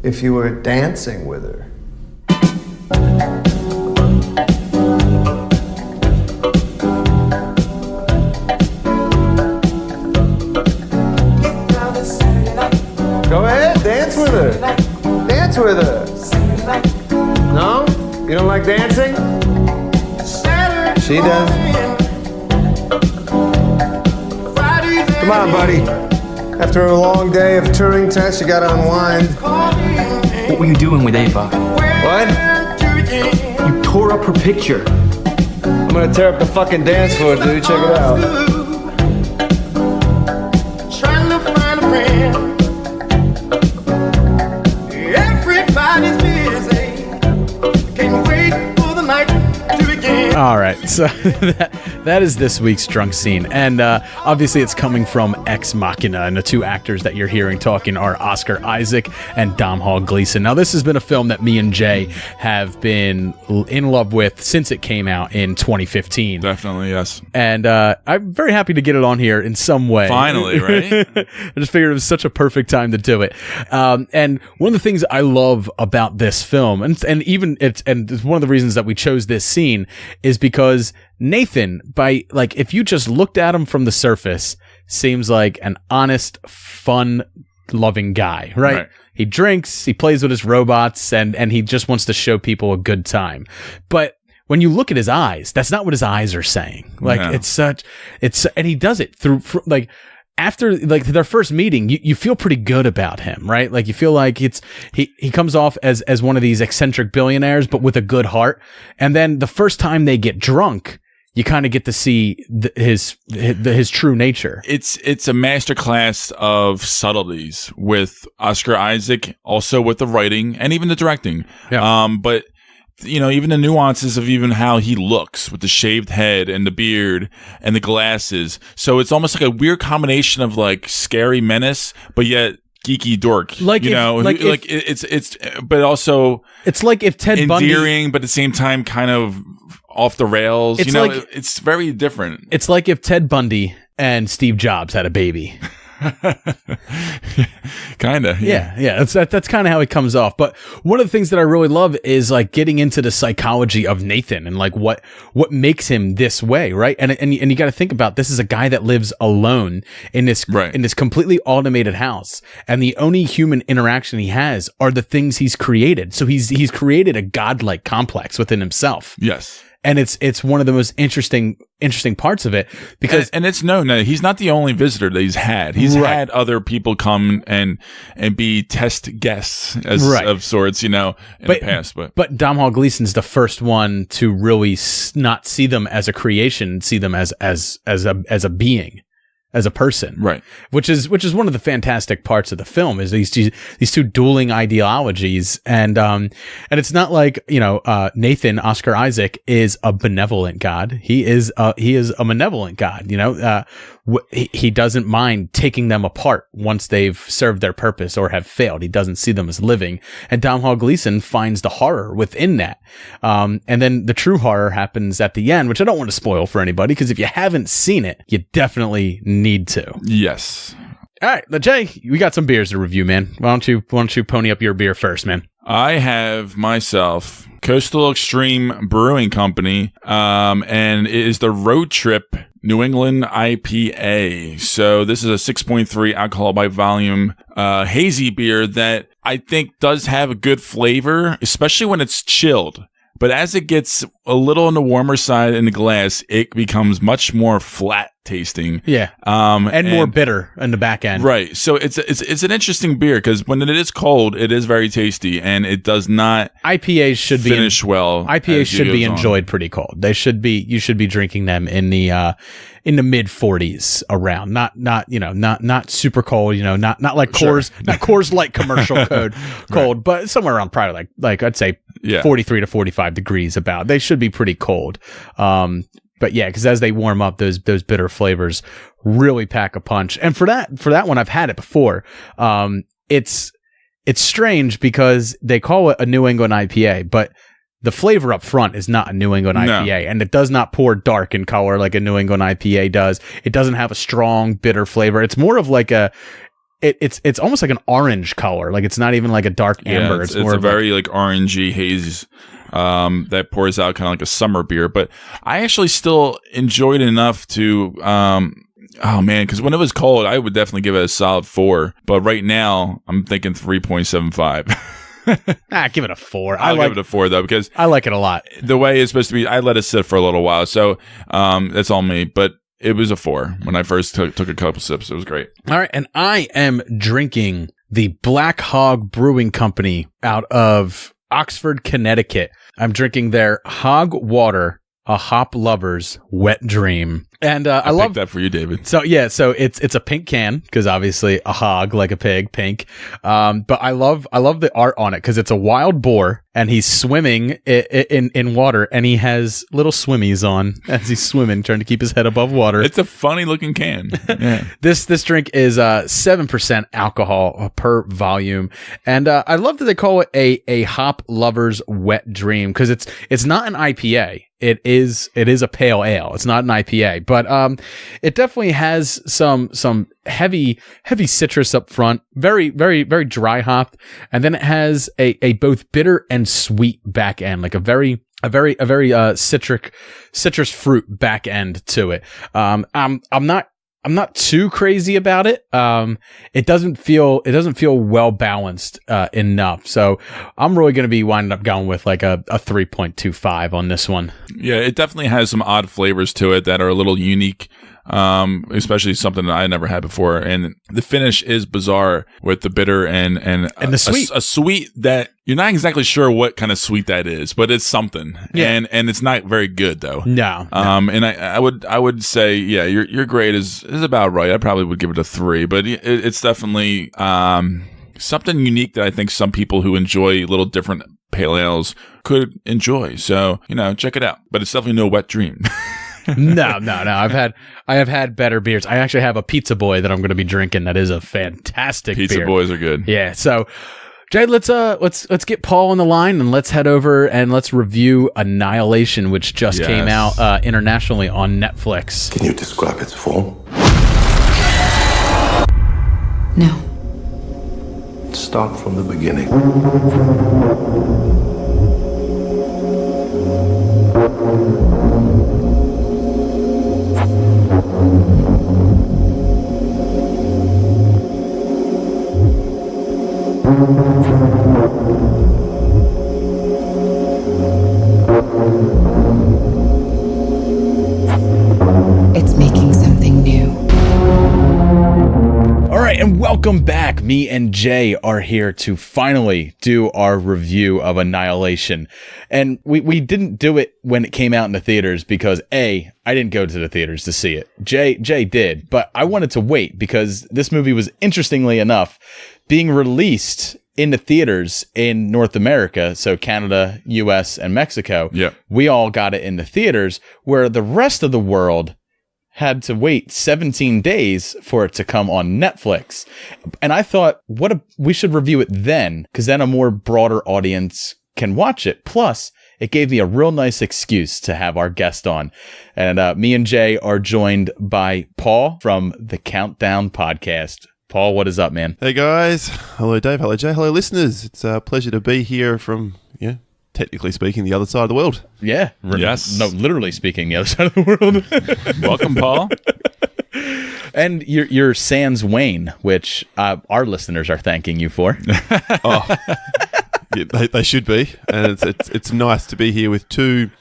if you were dancing with her. Go ahead, dance with her. Dance with her. No? You don't like dancing? She does. Come on, buddy. After a long day of touring tests, you gotta unwind. What were you doing with Ava? What? You tore up her picture. I'm gonna tear up the fucking dance floor, dude. Check it out. Trying to find a friend. Everybody's busy. Can't wait for the night to begin. All right, so that is this week's drunk scene, and obviously it's coming from Ex Machina, and the two actors that you're hearing talking are Oscar Isaac and Domhnall Gleeson. Now, this has been a film that me and Jay have been in love with since it came out in 2015. Definitely, yes. And I'm very happy to get it on here in some way. Finally, right? I just figured it was such a perfect time to do it. And one of the things I love about this film, and it's one of the reasons that we chose this scene, is because Nathan, if you just looked at him from the surface, seems like an honest, fun, loving guy, right? He drinks, he plays with his robots, and he just wants to show people a good time. But when you look at his eyes, that's not what his eyes are saying. And he does it through after their first meeting, you feel pretty good about him, right? Like you feel like he comes off as one of these eccentric billionaires, but with a good heart. And then the first time they get drunk, you kind of get to see his true nature. It's a masterclass of subtleties with Oscar Isaac, also with the writing and even the directing. Yeah. But even the nuances of even how he looks with the shaved head and the beard and the glasses. So it's almost like a weird combination of scary menace, but yet geeky dork. But also it's like if Ted Bundy, endearing, but at the same time kind of off the rails. It's very different. It's like if Ted Bundy and Steve Jobs had a baby. Kind of, yeah. That's kind of how it comes off. But one of the things that I really love is getting into the psychology of Nathan and what makes him this way, right? And you got to think about, this is a guy that lives alone in this completely automated house, and the only human interaction he has are the things he's created. So he's created a godlike complex within himself. Yes. And it's one of the most interesting parts of it, because and it's known that he's not the only visitor that he's had. He's had other people come and be test guests of sorts, in the past. But Domhnall Gleeson's the first one to really not see them as a creation, see them as a being, as a person, right? Which is one of the fantastic parts of the film, is these two dueling ideologies, and it's not like Nathan, Oscar Isaac, is a benevolent god. He is a malevolent god. He doesn't mind taking them apart once they've served their purpose or have failed. He doesn't see them as living, and Domhnall Gleeson finds the horror within that. And then the true horror happens at the end, which I don't want to spoil for anybody, because if you haven't seen it, you definitely need to. Yes. All right, Jay, we got some beers to review, man. Why don't you pony up your beer first, man? I have myself Coastal Extreme Brewing Company, and it is the Road Trip New England IPA. So this is a 6.3 alcohol by volume hazy beer that I think does have a good flavor, especially when it's chilled. But as it gets a little on the warmer side in the glass, it becomes much more flat tasting. Yeah. And more bitter in the back end. Right. So it's an interesting beer because when it is cold, it is very tasty, and it does not IPAs should finish well. IPAs should be enjoyed pretty cold. You should be drinking them in the mid 40s around, not super cold, not like Coors Light commercial cold, but somewhere around probably like I'd say 43 to 45 degrees about. They should be pretty cold. But yeah, because as they warm up, those bitter flavors really pack a punch. And for that one, I've had it before. It's strange because they call it a New England IPA, but the flavor up front is not a New England IPA, and it does not pour dark in color like a New England IPA does. It doesn't have a strong bitter flavor. It's more of like it's almost like an orange color. Like it's not even like a dark amber. It's more a of very like orangey haze. That pours out kind of like a summer beer, but I actually still enjoyed it enough to, because when it was cold, I would definitely give it a solid 4. But right now, I'm thinking 3.75. Give it a 4. I'll give it a 4 though, because I like it a lot. The way it's supposed to be, I let it sit for a little while, so that's all me. But it was a 4 when I first took a couple sips. It was great. All right, and I am drinking the Black Hog Brewing Company out of Oxford, Connecticut. I'm drinking their Hog Water, a hop lover's wet dream. And I love that for you, David. So yeah, so it's a pink can because obviously a hog like a pig, pink. But I love the art on it because it's a wild boar and he's swimming in water and he has little swimmies on as he's swimming, trying to keep his head above water. It's a funny looking can. Yeah. This drink is 7% alcohol per volume, and I love that they call it a hop lover's wet dream because it's not an IPA. It is a pale ale. It's not an IPA, but it definitely has some heavy citrus up front, very very very dry hopped, and then it has a both bitter and sweet back end, like a very citrus fruit back end to it. I'm not too crazy about it. It doesn't feel well balanced enough. So I'm really going to be winding up going with like a 3.25 on this one. Yeah, it definitely has some odd flavors to it that are a little unique. Especially something that I never had before, and the finish is bizarre with the bitter and the sweet, a sweet that you're not exactly sure what kind of sweet that is, but it's something, and it's not very good though. No. And I would say, yeah, your grade is about right. I probably would give it a 3, but it's definitely something unique that I think some people who enjoy little different pale ales could enjoy. So check it out, but it's definitely no wet dream. No. I have had better beers. I actually have a Pizza Boy that I'm going to be drinking. That is a fantastic beer. Pizza Boys are good. Yeah. So, Jay, let's get Paul on the line and let's head over and let's review Annihilation, which just came out internationally on Netflix. Can you describe its form? No. Start from the beginning. It's making something new. All right, and welcome back. Me and Jay are here to finally do our review of Annihilation. And we didn't do it when it came out in the theaters because I didn't go to the theaters to see it. Jay did, but I wanted to wait because this movie was, interestingly enough, being released in the theaters in North America, so Canada, US, and Mexico. Yeah. We We all got it in the theaters, where the rest of the world had to wait 17 days for it to come on Netflix. And I thought, we should review it then, because then a more broader audience can watch it. Plus, it gave me a real nice excuse to have our guest on. And me and Jay are joined by Paul from the Countdown Podcast. Paul, what is up, man? Hey, guys. Hello, Dave. Hello, Jay. Hello, listeners. It's a pleasure to be here from, technically speaking, the other side of the world. Yeah. Yes. No, literally speaking, the other side of the world. Welcome, Paul. And you're Sans Wayne, which our listeners are thanking you for. Oh, yeah, they should be. And it's nice to be here with two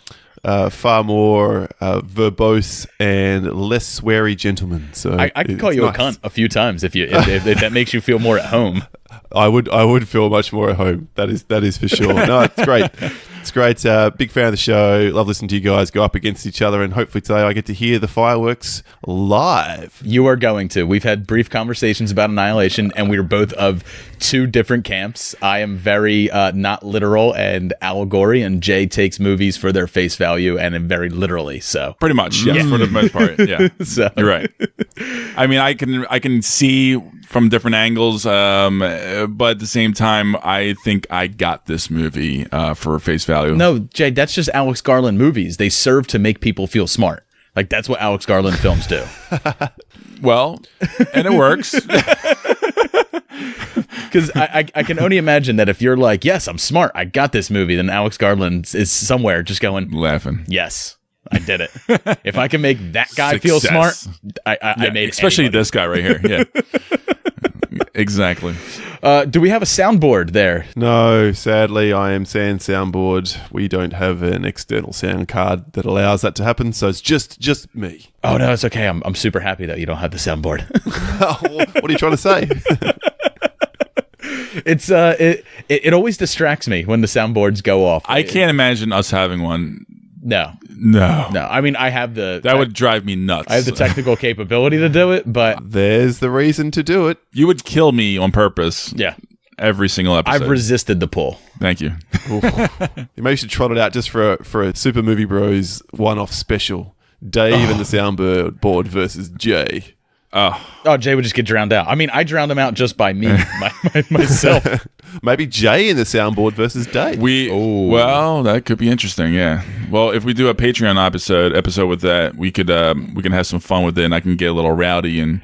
far more verbose and less sweary gentleman. So I can call you a cunt a few times if that makes you feel more at home. I would feel much more at home. That is for sure. No, it's great. It's great. Big fan of the show. Love listening to you guys go up against each other, and hopefully today I get to hear the fireworks live. You are going to. We've had brief conversations about Annihilation, and we are both of two different camps. I am very not literal and allegory, and Jay takes movies for their face value and very literally. So pretty much, yeah, for the most part, yeah. So. You're right. I mean, I can see from different angles, but at the same time, I think I got this movie for face value. No, Jay, that's just Alex Garland movies. They serve to make people feel smart. Like, that's what Alex Garland films do. Well, and it works. Because I can only imagine that if you're like, yes, I'm smart, I got this movie, then Alex Garland is somewhere just going, laughing. Yes, I did it. If I can make that guy feel smart, I made it. Especially this guy right here. Yeah. Exactly. Do we have a soundboard there? No, sadly, I am saying soundboard. We don't have an external sound card that allows that to happen, so it's just me. Oh no, it's okay. I'm super happy that you don't have the soundboard. What are you trying to say? It's it always distracts me when the soundboards go off. I can't imagine us having one. No. I mean, I have that would drive me nuts. I have the technical capability to do it, but there's the reason to do it. You would kill me on purpose. Yeah. Every single episode. I've resisted the pull. Thank you. Maybe you should trot it out just for a Super Movie Bros one-off special. Dave and the soundboard versus Jay. Oh, Jay would just get drowned out. I mean, I drowned him out just by me, myself. Maybe Jay in the soundboard versus Dave. Well, that could be interesting. Yeah. Well, if we do a Patreon episode with that, we can have some fun with it, and I can get a little rowdy, and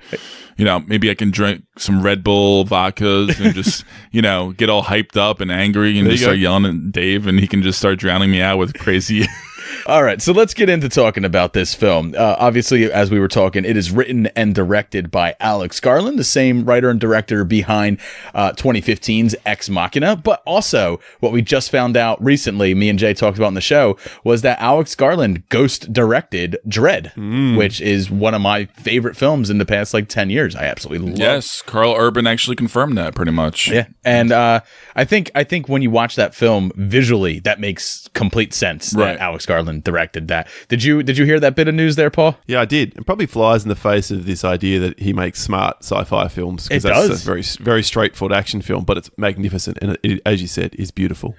maybe I can drink some Red Bull vodkas and just get all hyped up and angry and just start yelling at Dave, and he can just start drowning me out with crazy. All right, so let's get into talking about this film. Obviously, as we were talking, it is written and directed by Alex Garland, the same writer and director behind 2015's Ex Machina. But also, what we just found out recently, me and Jay talked about in the show, was that Alex Garland ghost directed Dread, which is one of my favorite films in the past 10 years. I absolutely love it. Yes, Carl Urban actually confirmed that pretty much. Yeah, and I think when you watch that film visually, that makes complete sense that Alex Garland directed that. Did you hear that bit of news there, Paul? Yeah, I did. It probably flies in the face of this idea that he makes smart sci-fi films. It does. That's a very, very straightforward action film, but it's magnificent, and it, as you said, is beautiful.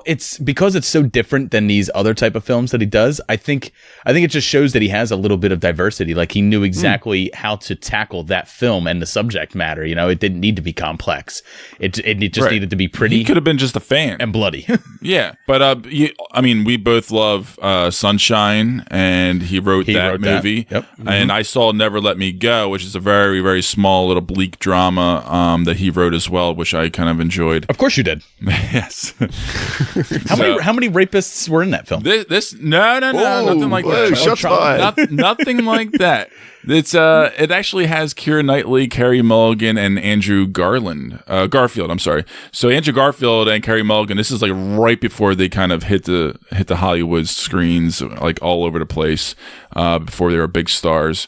It's because it's so different than these other type of films that he does. I think it just shows that he has a little bit of diversity. Like, he knew exactly how to tackle that film and the subject matter. It didn't need to be complex. It just needed to be pretty. He could have been just a fan and bloody. Yeah, but we both love Sunshine, and he wrote that movie. Yep. And I saw Never Let Me Go, which is a very, very small little bleak drama that he wrote as well, which I kind of enjoyed. Of course you did. Yes. How many rapists were in that film? No, nothing like that. Shots fired. Nothing like that. It's it actually has Keira Knightley, Carey Mulligan, and Andrew Garfield. I'm sorry. So Andrew Garfield and Carey Mulligan. This is right before they kind of hit the Hollywood screens, all over the place, before they were big stars,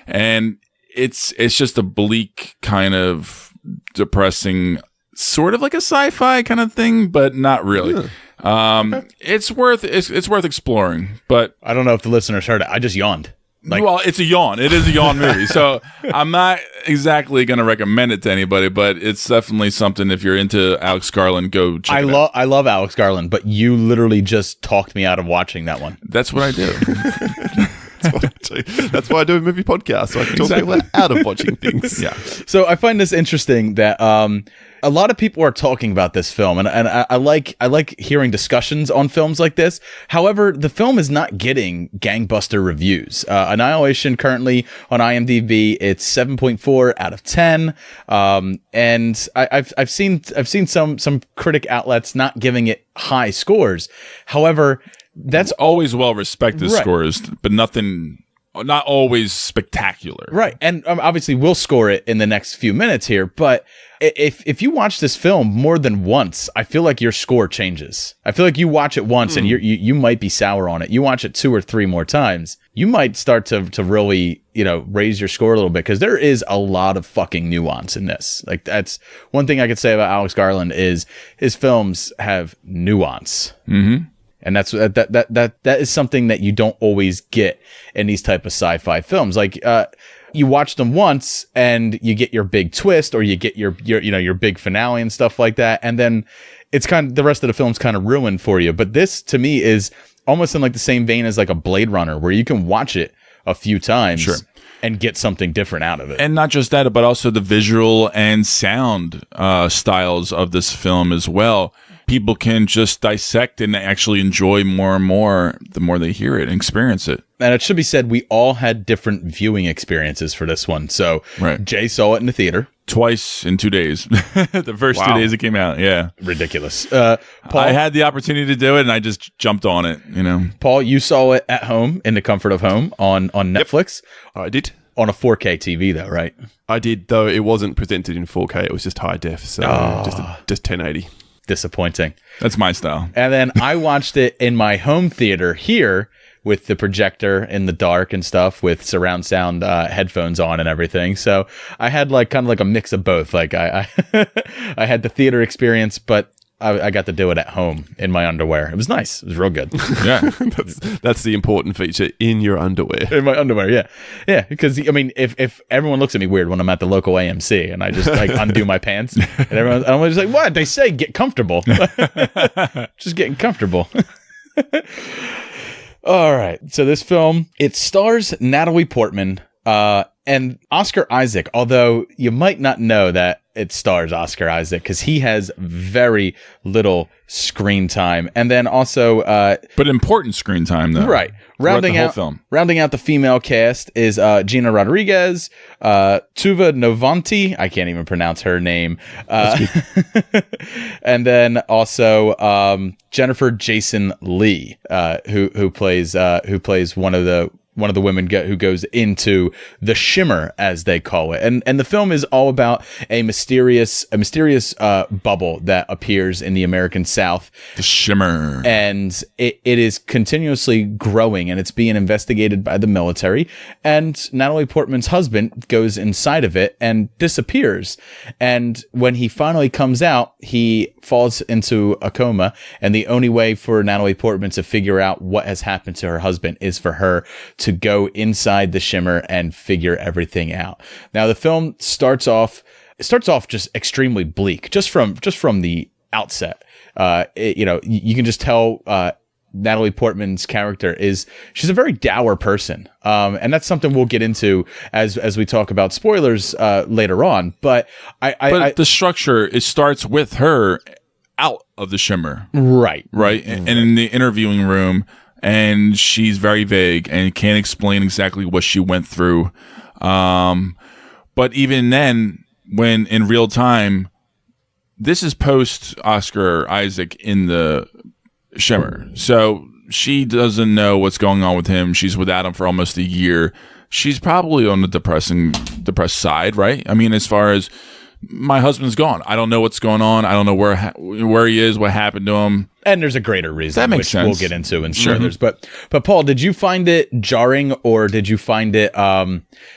and it's just a bleak kind of depressing, sort of like a sci-fi kind of thing, but not really. It's worth exploring, but I don't know if the listeners heard it. I just yawned. Well, it's a yawn. It is a yawn movie. So I'm not exactly going to recommend it to anybody, but it's definitely something. If you're into Alex Garland, go check it out. I love Alex Garland, but you literally just talked me out of watching that one. That's what I do. That's why I do a movie podcast, so I can talk people out of watching things. Yeah. So I find this interesting that a lot of people are talking about this film, and I like hearing discussions on films like this. However, the film is not getting gangbuster reviews. Annihilation currently on IMDb, it's 7.4 out of 10. And I've seen some critic outlets not giving it high scores. However, that's always well respected scores, but nothing not always spectacular. Right. And obviously we'll score it in the next few minutes here, but if you watch this film more than once, I feel like your score changes. I feel like you watch it once and you might be sour on it. You watch it 2 or 3 more times, you might start to really, raise your score a little bit, because there is a lot of fucking nuance in this. Like, that's one thing I could say about Alex Garland is his films have nuance. Mm-hmm. And that is something that you don't always get in these type of sci-fi films. Like, you watch them once and you get your big twist, or you get your big finale and stuff like that. And then it's the rest of the film's kind of ruined for you. But this, to me, is almost in like the same vein as like a Blade Runner, where you can watch it a few times and get something different out of it. And not just that, but also the visual and sound styles of this film as well. People can just dissect and actually enjoy more and more the more they hear it and experience it. And it should be said, we all had different viewing experiences for this one. So Jay saw it in the theater. Twice in 2 days. The first 2 days it came out. Yeah. Ridiculous. Paul, I had the opportunity to do it and I just jumped on it, Paul, you saw it at home in the comfort of home on Netflix. Yep. I did. On a 4K TV though, right? I did, though it wasn't presented in 4K. It was just high def. So just 1080. Disappointing. That's my style. And then I watched it in my home theater here with the projector in the dark and stuff, with surround sound headphones on and everything. So I had kind of like a mix of both. Like I had the theater experience, but I got to do it at home in my underwear. It was nice. It was real good. Yeah. That's the important feature, in your underwear. In my underwear, yeah. Yeah, because, if everyone looks at me weird when I'm at the local AMC and I just, undo my pants, and I'm just like, what? They say get comfortable. Just getting comfortable. All right. So this film, it stars Natalie Portman and Oscar Isaac, although you might not know that it stars Oscar Isaac, because he has very little screen time. And then also but important screen time, though. Right. Rounding out the female cast is Gina Rodriguez, Tuva Novanti, I can't even pronounce her name. And then also Jennifer Jason Leigh, who plays one of the women who goes into the shimmer, as they call it. And the film is all about a mysterious bubble that appears in the American South. The shimmer. And it is continuously growing, and it's being investigated by the military. And Natalie Portman's husband goes inside of it and disappears. And when he finally comes out, he falls into a coma. And the only way for Natalie Portman to figure out what has happened to her husband is for her to go inside the shimmer and figure everything out. Now, the film starts off just extremely bleak, just from the outset. You can just tell Natalie Portman's character she's a very dour person. And that's something we'll get into as we talk about spoilers later on. But the structure, it starts with her out of the shimmer. Right. Right. And in the interviewing room, and she's very vague and can't explain exactly what she went through. But even then, when in real time, this is post Oscar Isaac in the shimmer. So she doesn't know what's going on with him. She's without him for almost a year. She's probably on the depressed side, right? I mean, as far as my husband's gone, I don't know what's going on. I don't know where he is, what happened to him. And there's a greater reason, that makes sense. We'll get into in spoilers. But Paul, did you find it jarring, or did you find it?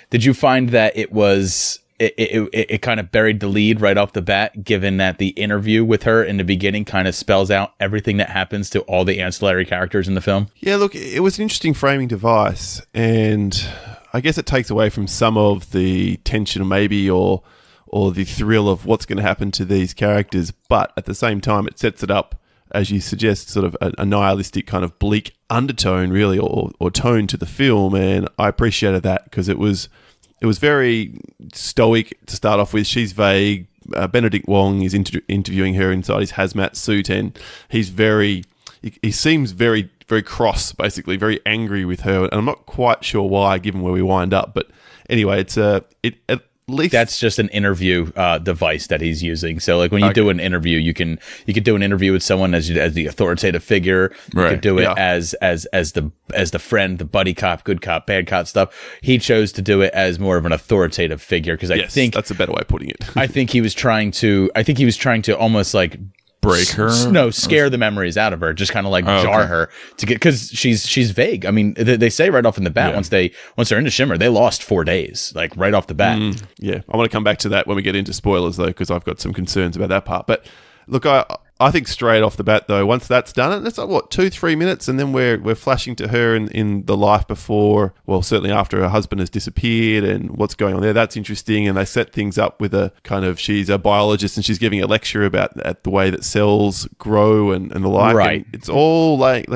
Did you find that it was it kind of buried the lead right off the bat, given that the interview with her in the beginning kind of spells out everything that happens to all the ancillary characters in the film? Yeah, look, it was an interesting framing device, and I guess it takes away from some of the tension, maybe, or the thrill of what's going to happen to these characters. But at the same time, it sets it up, as you suggest, sort of a nihilistic kind of bleak undertone, really, or tone to the film. And I appreciated that, because it was very stoic to start off with. She's vague. Benedict Wong is interviewing her inside his hazmat suit, and he seems very, very cross, basically, very angry with her. And I'm not quite sure why, given where we wind up. But anyway, least that's just an interview device that he's using. So like when you do an interview, you could do an interview with someone as the authoritative figure. You could do it as the friend, the buddy cop, good cop, bad cop stuff. He chose to do it as more of an authoritative figure because I think that's a better way of putting it. I think he was trying to almost like break her, scare the memories out of her, just kind of like jar her to get, because she's vague. I mean, they say right off in the bat, once they're into Shimmer, they lost 4 days, like right off the bat. Yeah, I want to come back to that when we get into spoilers though, because I've got some concerns about that part. But look, I think straight off the bat though, once that's done, and it's like what 2-3 minutes, and then we're flashing to her in the life before, well, certainly after her husband has disappeared, and what's going on there. That's interesting, and they set things up with a kind of, she's a biologist and she's giving a lecture about the way that cells grow and the like. Right. And it's all like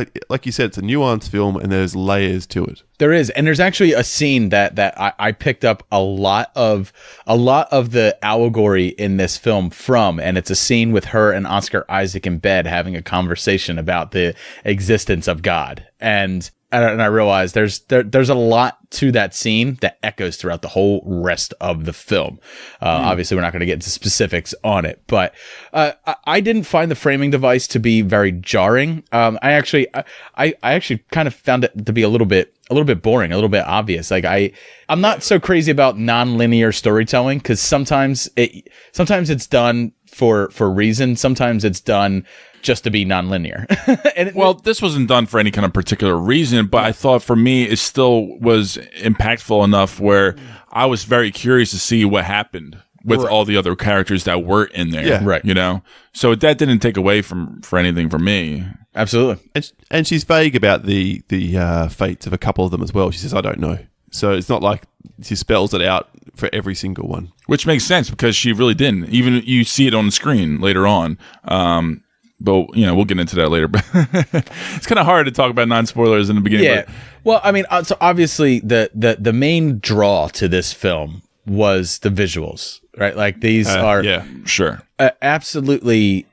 you said, it's a nuanced film, and there's layers to it. There is, and there's actually a scene that I picked up a lot of the allegory in this film from, and it's a scene with her and Oscar Isaac in bed having a conversation about the existence of God, and I realized there's a lot to that scene that echoes throughout the whole rest of the film. Obviously, we're not going to get into specifics on it, but I didn't find the framing device to be very jarring. I actually kind of found it to be a little bit boring, a little bit obvious. Like I'm not so crazy about non-linear storytelling, because sometimes it's done for reason. Sometimes it's done just to be non-linear. This wasn't done for any kind of particular reason, but I thought for me it still was impactful enough where I was very curious to see what happened with all the other characters that were in there. Yeah. Right. You know? So that didn't take away for anything from me. Absolutely. And she's vague about the fates of a couple of them as well. She says, I don't know. So it's not like she spells it out for every single one. Which makes sense, because she really didn't. Even you see it on the screen later on. But, we'll get into that later. But it's kind of hard to talk about non-spoilers in the beginning. Yeah. But Well, I mean, so obviously the main draw to this film was the visuals, right? Like these are absolutely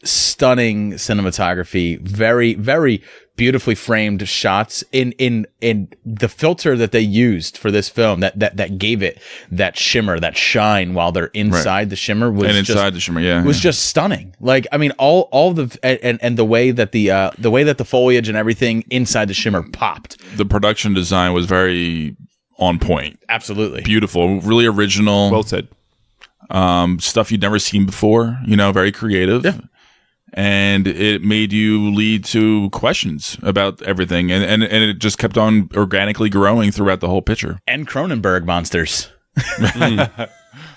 stunning cinematography, very, very beautifully framed shots in the filter that they used for this film that gave it that shimmer, that shine while they're inside the shimmer was just stunning. Like, I mean, all the and the way that the foliage and everything inside the shimmer popped. The production design was very on point. Absolutely. Beautiful, really original. Well said. Stuff you'd never seen before, very creative. Yeah. And it made you lead to questions about everything, and it just kept on organically growing throughout the whole picture. And Cronenberg monsters.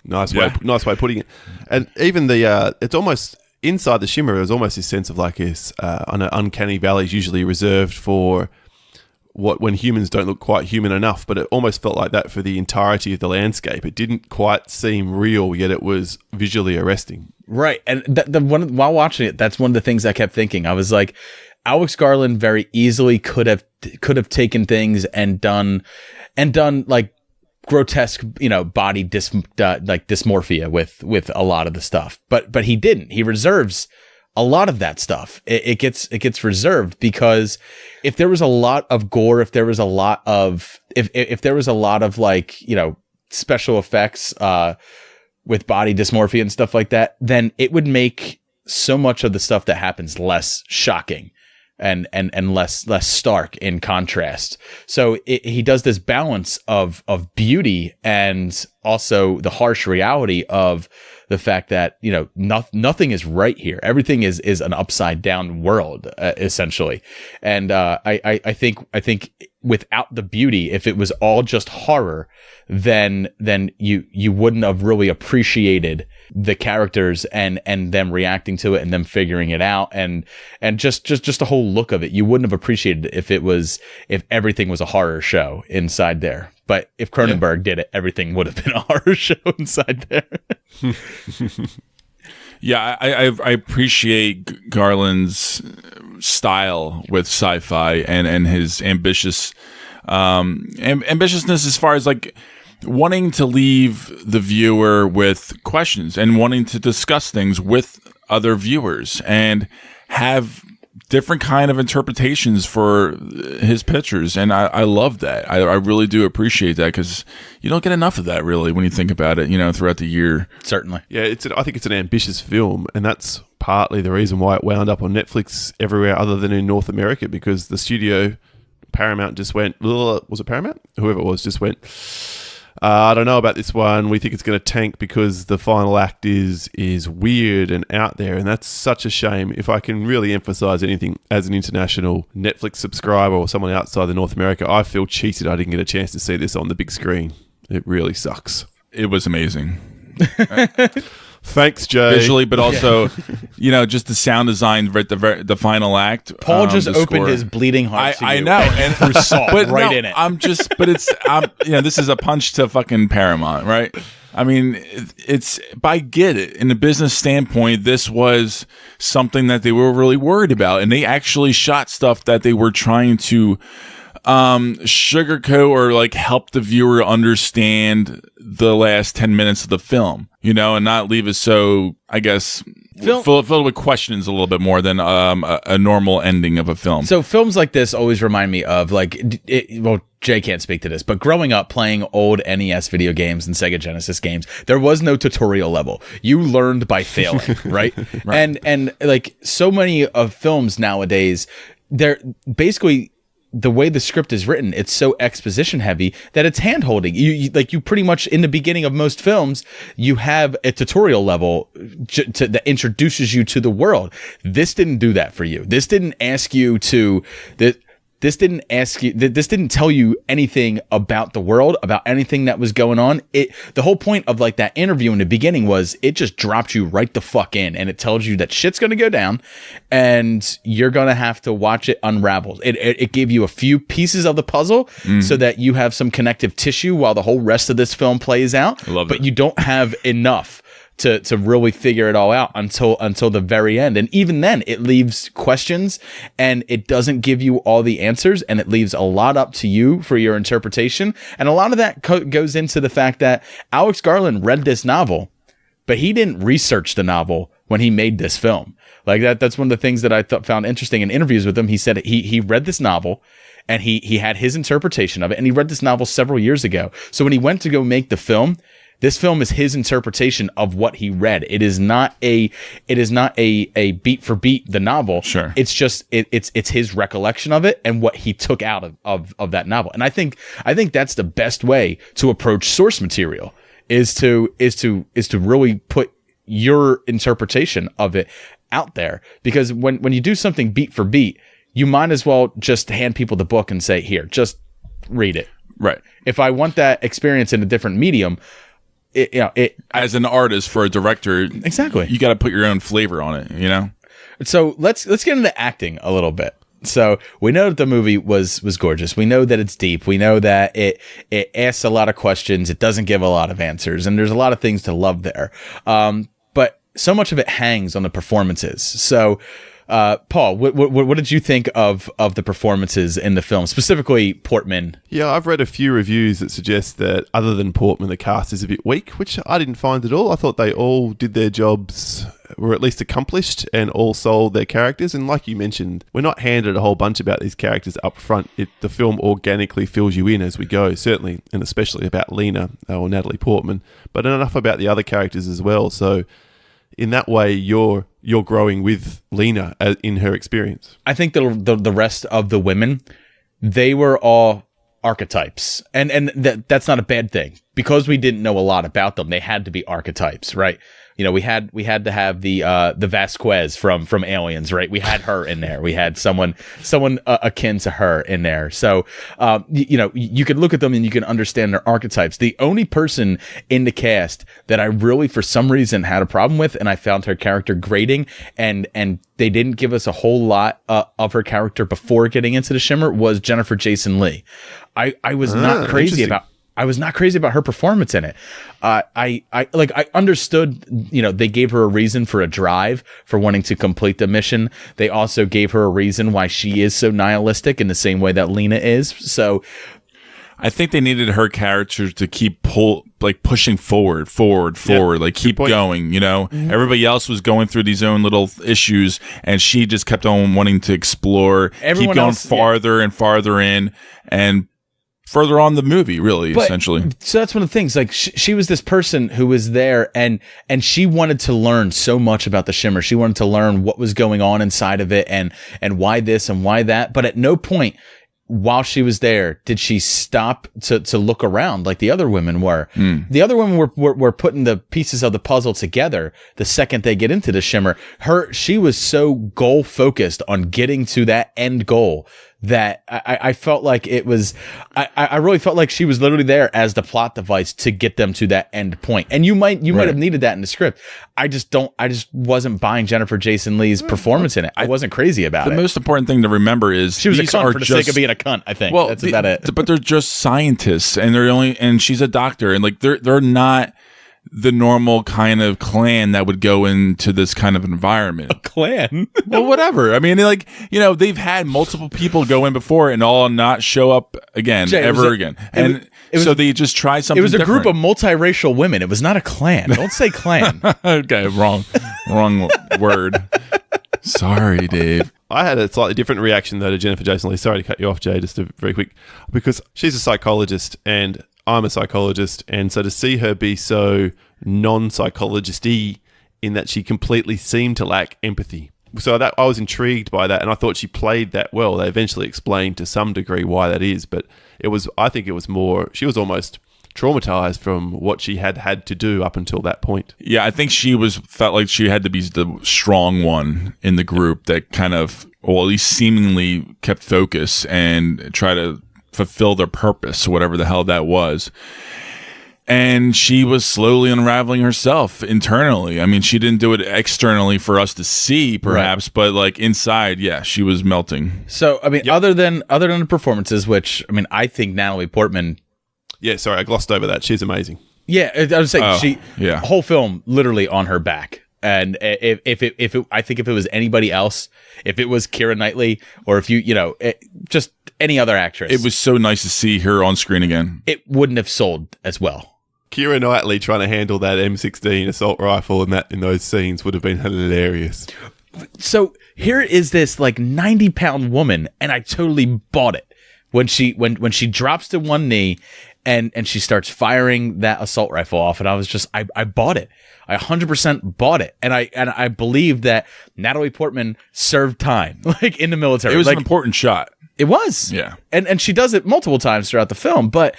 Nice way of putting it. And even it's almost inside the shimmer. There's almost this sense of like this on an uncanny valley is usually reserved for when humans don't look quite human enough, but it almost felt like that for the entirety of the landscape. It didn't quite seem real, yet it was visually arresting. Right. And while watching it, that's one of the things I kept thinking. I was like, Alex Garland very easily could have taken things and done like grotesque, body dysmorphia with a lot of the stuff. But he didn't. He reserves a lot of that stuff. It gets reserved, because if there was a lot of gore, if there was a lot of like, special effects with body dysmorphia and stuff like that, then it would make so much of the stuff that happens less shocking and less stark in contrast. So he does this balance of beauty and also the harsh reality of the fact that, nothing is right here. Everything is an upside down world, essentially. And I think without the beauty, if it was all just horror, then you wouldn't have really appreciated the characters and them reacting to it and them figuring it out and just the whole look of it. You wouldn't have appreciated it if everything was a horror show inside there. But if Cronenberg did it, everything would have been a horror show inside there. Yeah, I appreciate Garland's style with sci-fi and his ambitiousness as far as like wanting to leave the viewer with questions and wanting to discuss things with other viewers and have different kind of interpretations for his pictures, and I love that. I really do appreciate that, because you don't get enough of that, really, when you think about it, throughout the year. Certainly. Yeah, I think it's an ambitious film, and that's partly the reason why it wound up on Netflix everywhere other than in North America, because the studio, Paramount, just went, was it Paramount? Whoever it was just went, I don't know about this one. We think it's going to tank because the final act is weird and out there, and that's such a shame. If I can really emphasize anything as an international Netflix subscriber or someone outside of North America, I feel cheated I didn't get a chance to see this on the big screen. It really sucks. It was amazing. Thanks, Jay. Visually, but also, just the sound design right the final act. Paul just opened his bleeding heart to you. I know, and threw salt right in it. This is a punch to fucking Paramount, right? I mean, but I get it. In the business standpoint, this was something that they were really worried about, and they actually shot stuff that they were trying to sugarcoat or like help the viewer understand the last 10 minutes of the film, and not leave us so, I guess, filled with questions a little bit more than a normal ending of a film. So films like this always remind me of Jay can't speak to this, but growing up playing old NES video games and Sega Genesis games, there was no tutorial level. You learned by failing, right? And like so many of films nowadays, they're basically, the way the script is written, it's so exposition heavy that it's hand holding. You pretty much in the beginning of most films, you have a tutorial level that introduces you to the world. This didn't do that for you. This didn't ask you to This didn't tell you anything about the world, about anything that was going on. The whole point of like that interview in the beginning was it just dropped you right the fuck in, and it tells you that shit's going to go down and you're going to have to watch it unravel. It gave you a few pieces of the puzzle so that you have some connective tissue while the whole rest of this film plays out. I love it. But you don't have enough to really figure it all out until the very end. And even then, it leaves questions and it doesn't give you all the answers, and it leaves a lot up to you for your interpretation. And a lot of that goes into the fact that Alex Garland read this novel, but he didn't research the novel when he made this film. Like that's one of the things that I found interesting in interviews with him. He said he read this novel and he had his interpretation of it, and he read this novel several years ago. So when he went to go make the film, this film is his interpretation of what he read. It is not a beat for beat the novel. Sure. It's just it's his recollection of it and what he took out of that novel. And I think that's the best way to approach source material is to really put your interpretation of it out there. Because when you do something beat for beat, you might as well just hand people the book and say, here, just read it. Right. If I want that experience in a different medium, as an artist, for a director, exactly, you got to put your own flavor on it, So let's get into acting a little bit. So we know that the movie was gorgeous. We know that it's deep. We know that it asks a lot of questions. It doesn't give a lot of answers, and there's a lot of things to love there. But so much of it hangs on the performances. So, Paul, what did you think of the performances in the film, specifically Portman? Yeah, I've read a few reviews that suggest that other than Portman, the cast is a bit weak, which I didn't find at all. I thought they all did their jobs, were at least accomplished, and all sold their characters. And like you mentioned, we're not handed a whole bunch about these characters up front. The film organically fills you in as we go, certainly, and especially about Lena or Natalie Portman, but enough about the other characters as well. So in that way, you're growing with Lena in her experience. I think the rest of the women, they were all archetypes, and that's not a bad thing, because we didn't know a lot about them. They had to be archetypes, right? We had to have the Vasquez from Aliens, right? We had her in there. We had someone akin to her in there. So you could look at them and you can understand their archetypes. The only person in the cast that I really, for some reason, had a problem with, and I found her character grating, and they didn't give us a whole lot of her character before getting into the Shimmer, was Jennifer Jason Leigh. I was not crazy about her performance in it. I understood, they gave her a reason for a drive for wanting to complete the mission. They also gave her a reason why she is so nihilistic in the same way that Lena is. So I think they needed her character to keep pushing forward, like keep going, you know? Mm-hmm. Everybody else was going through these own little issues, and she just kept on wanting to explore, keep going farther and farther in, and further on the movie, really, essentially. So that's one of the things. Like she was this person who was there, and she wanted to learn so much about the Shimmer. She wanted to learn what was going on inside of it, and why this and why that. But at no point while she was there did she stop to look around like the other women were. The other women were putting the pieces of the puzzle together the second they get into the Shimmer. She was so goal focused on getting to that end goal that I felt like it was, I really felt like she was literally there as the plot device to get them to that end point. And you might have needed that in the script. I just wasn't buying Jennifer Jason Leigh's performance in it. I wasn't crazy about it. The most important thing to remember is she was a cunt for the sake of being a cunt, I think. That's about it. But they're just scientists, and and she's a doctor, and like they're not the normal kind of clan that would go into this kind of environment. A clan? Well, whatever. I mean, like, you know, they've had multiple people go in before and all not show up again, Jay, again. And so they just try something It was a different. group of multiracial women. It was not a clan. Don't say clan. Okay, wrong word. Sorry, Dave. I had a slightly different reaction, though, to Jennifer Jason Leigh. Sorry to cut you off, Jay, just very quick. Because she's a psychologist, and I'm a psychologist, and so to see her be so non-psychologist-y in that she completely seemed to lack empathy. So that I was intrigued by that, and I thought she played that well. They eventually explained to some degree why that is, but I think it was more, she was almost traumatized from what she had to do up until that point. Yeah, I think felt like she had to be the strong one in the group that kind of, or at least seemingly kept focus and try to fulfill their purpose, whatever the hell that was. And she was slowly unraveling herself internally. I mean, she didn't do it externally for us to see, perhaps, but like inside, yeah, she was melting. So, I mean, other than the performances, which, I mean, I think Natalie Portman. Yeah, sorry, I glossed over that. She's amazing. Yeah, I was saying whole film literally on her back. And I think if it was anybody else, if it was Keira Knightley, or if just any other actress, it was so nice to see her on screen again. It wouldn't have sold as well. Keira Knightley trying to handle that M16 assault rifle in those scenes would have been hilarious. So here is this like 90-pound woman, and I totally bought it when she drops to one knee and she starts firing that assault rifle off, and I was just I bought it. I 100% bought it, and I believe that Natalie Portman served time like in the military. It was like, an important shot. It was, yeah, and she does it multiple times throughout the film, but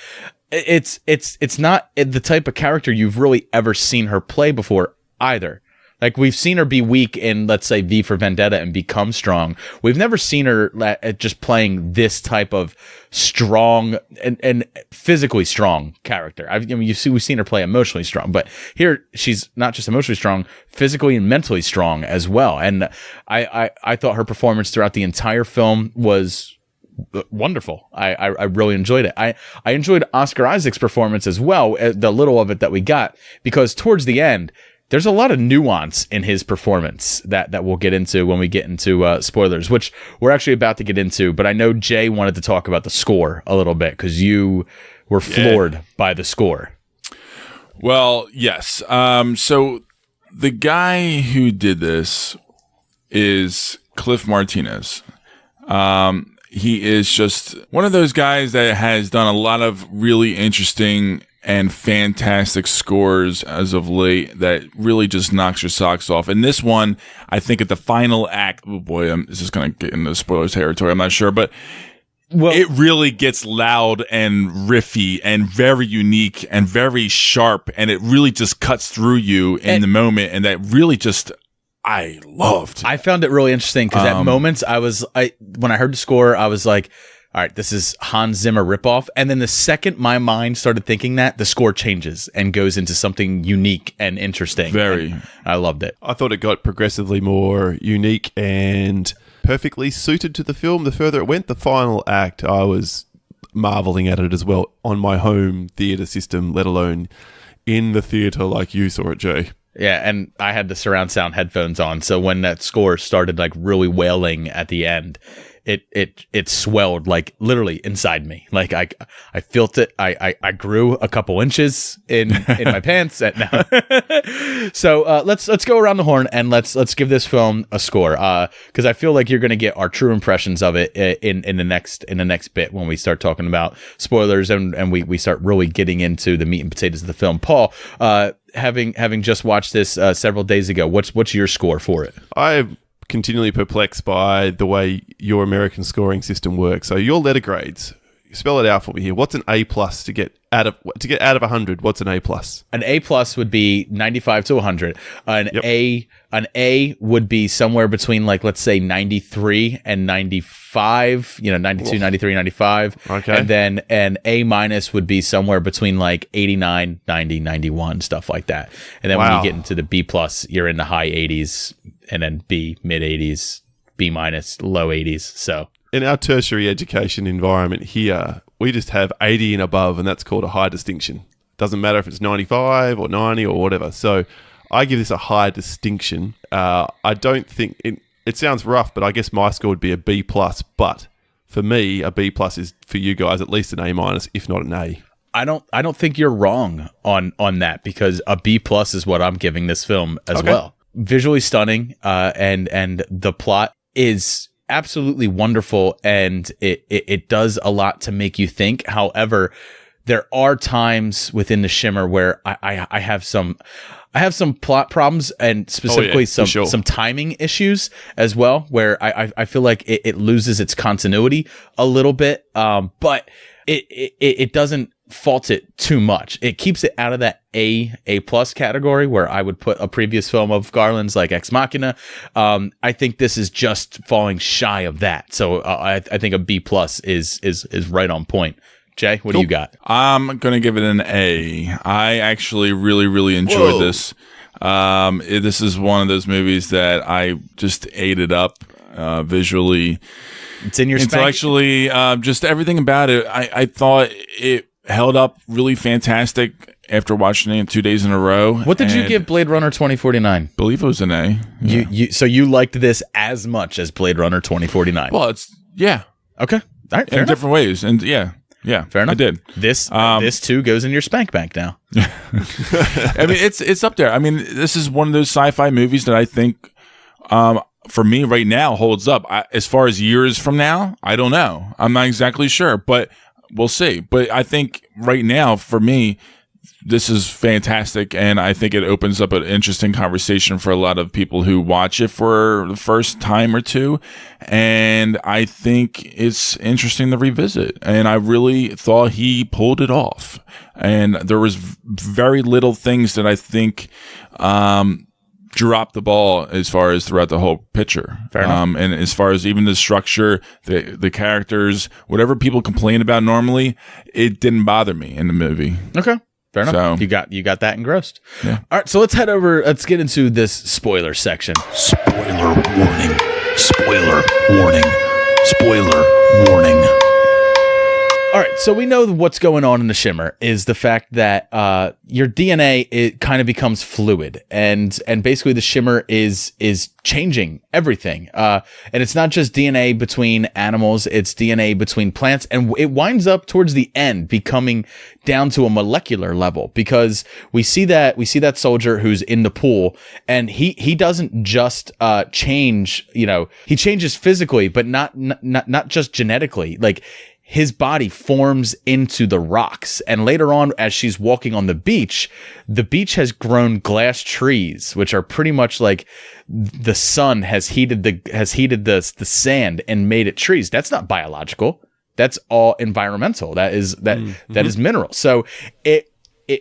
it's not the type of character you've really ever seen her play before either. Like, we've seen her be weak in, let's say, V for Vendetta and become strong. We've never seen her just playing this type of strong and physically strong character. We've seen her play emotionally strong, but here she's not just emotionally strong, physically and mentally strong as well. And I thought her performance throughout the entire film was wonderful. I really enjoyed it. I enjoyed Oscar Isaac's performance as well, the little of it that we got, because towards the end, there's a lot of nuance in his performance that we'll get into when we get into spoilers, which we're actually about to get into. But I know Jay wanted to talk about the score a little bit because you were floored by the score. Well, yes. So the guy who did this is Cliff Martinez. He is just one of those guys that has done a lot of really interesting and fantastic scores as of late that really just knocks your socks off. And this one, I think at the final act, oh boy, this is going to get into spoilers territory, I'm not sure, but it really gets loud and riffy and very unique and very sharp, and it really just cuts through you in the moment, and that really just... I loved. I found it really interesting because at moments when I heard the score, I was like, all right, this is Hans Zimmer ripoff. And then the second my mind started thinking that, the score changes and goes into something unique and interesting. Very. And I loved it. I thought it got progressively more unique and perfectly suited to the film. The further it went, the final act, I was marveling at it as well on my home theatre system, let alone in the theatre like you saw it, Jay. Yeah, and I had the surround sound headphones on, so when that score started like really wailing at the end, it swelled like literally inside me. Like I felt it. I grew a couple inches in my pants. So let's go around the horn and let's give this film a score. Because I feel like you're going to get our true impressions of it in the next bit when we start talking about spoilers and we start really getting into the meat and potatoes of the film. Paul, having just watched this several days ago, what's your score for it? I'm continually perplexed by the way your American scoring system works. So your letter grades, spell it out for me here. What's an A plus to get out of 100? What's an A plus? An A plus would be 95 to 100. An A would be somewhere between, like, let's say 93 and 95, 92, 93, 95. Okay. And then an A minus would be somewhere between like 89, 90, 91, stuff like that. And then when you get into the B plus, you're in the high 80s, and then B mid 80s, B minus low 80s. So in our tertiary education environment here, we just have 80 and above, and that's called a high distinction. Doesn't matter if it's 95 or 90 or whatever. So I give this a high distinction. I don't think it sounds rough, but I guess my score would be a B plus. But for me, a B plus is for you guys at least an A minus, if not an A. I don't think you're wrong on that, because a B plus is what I'm giving this film as well. Visually stunning, and the plot is absolutely wonderful, and it does a lot to make you think. However, there are times within the Shimmer where I have some plot problems, and specifically some timing issues as well, where I feel like it loses its continuity a little bit, but it doesn't fault it too much. It keeps it out of that A plus category where I would put a previous film of Garland's like Ex Machina. I think this is just falling shy of that. So I think a B plus is right on point. Jay, what do you got? I'm going to give it an A. I actually really, really enjoyed this. This is one of those movies that I just ate it up visually. It's in your intellectually, just everything about it. I thought it held up really fantastic after watching it 2 days in a row. What did you give Blade Runner 2049? I believe it was an A. Yeah. So you liked this as much as Blade Runner 2049? Well, yeah. Okay. All right. In different ways. And yeah, fair enough. I did. This too goes in your spank bank now. I mean, it's up there. I mean, this is one of those sci-fi movies that I think, for me right now, holds up. As far as years from now, I don't know. I'm not exactly sure, but we'll see. But I think right now, for me, this is fantastic, and I think it opens up an interesting conversation for a lot of people who watch it for the first time or two, and I think it's interesting to revisit, and I really thought he pulled it off, and there was very little things that I think dropped the ball as far as throughout the whole picture. Fair enough. And as far as even the structure, the characters, whatever people complain about normally, it didn't bother me in the movie. Okay. Fair enough. So, you got that engrossed. Yeah. All right, so let's get into this spoiler section. Spoiler warning. Spoiler warning. Spoiler warning. All right, so we know what's going on in the Shimmer is the fact that your DNA, it kind of becomes fluid, and basically the Shimmer is changing everything. And it's not just DNA between animals; it's DNA between plants, and it winds up towards the end becoming down to a molecular level, because we see that soldier who's in the pool, and he doesn't just change. He changes physically, but not just genetically. Like, his body forms into the rocks. And later on, as she's walking on the beach has grown glass trees, which are pretty much like the sun has heated the sand and made it trees. That's not biological. That's all environmental. That is mineral. So it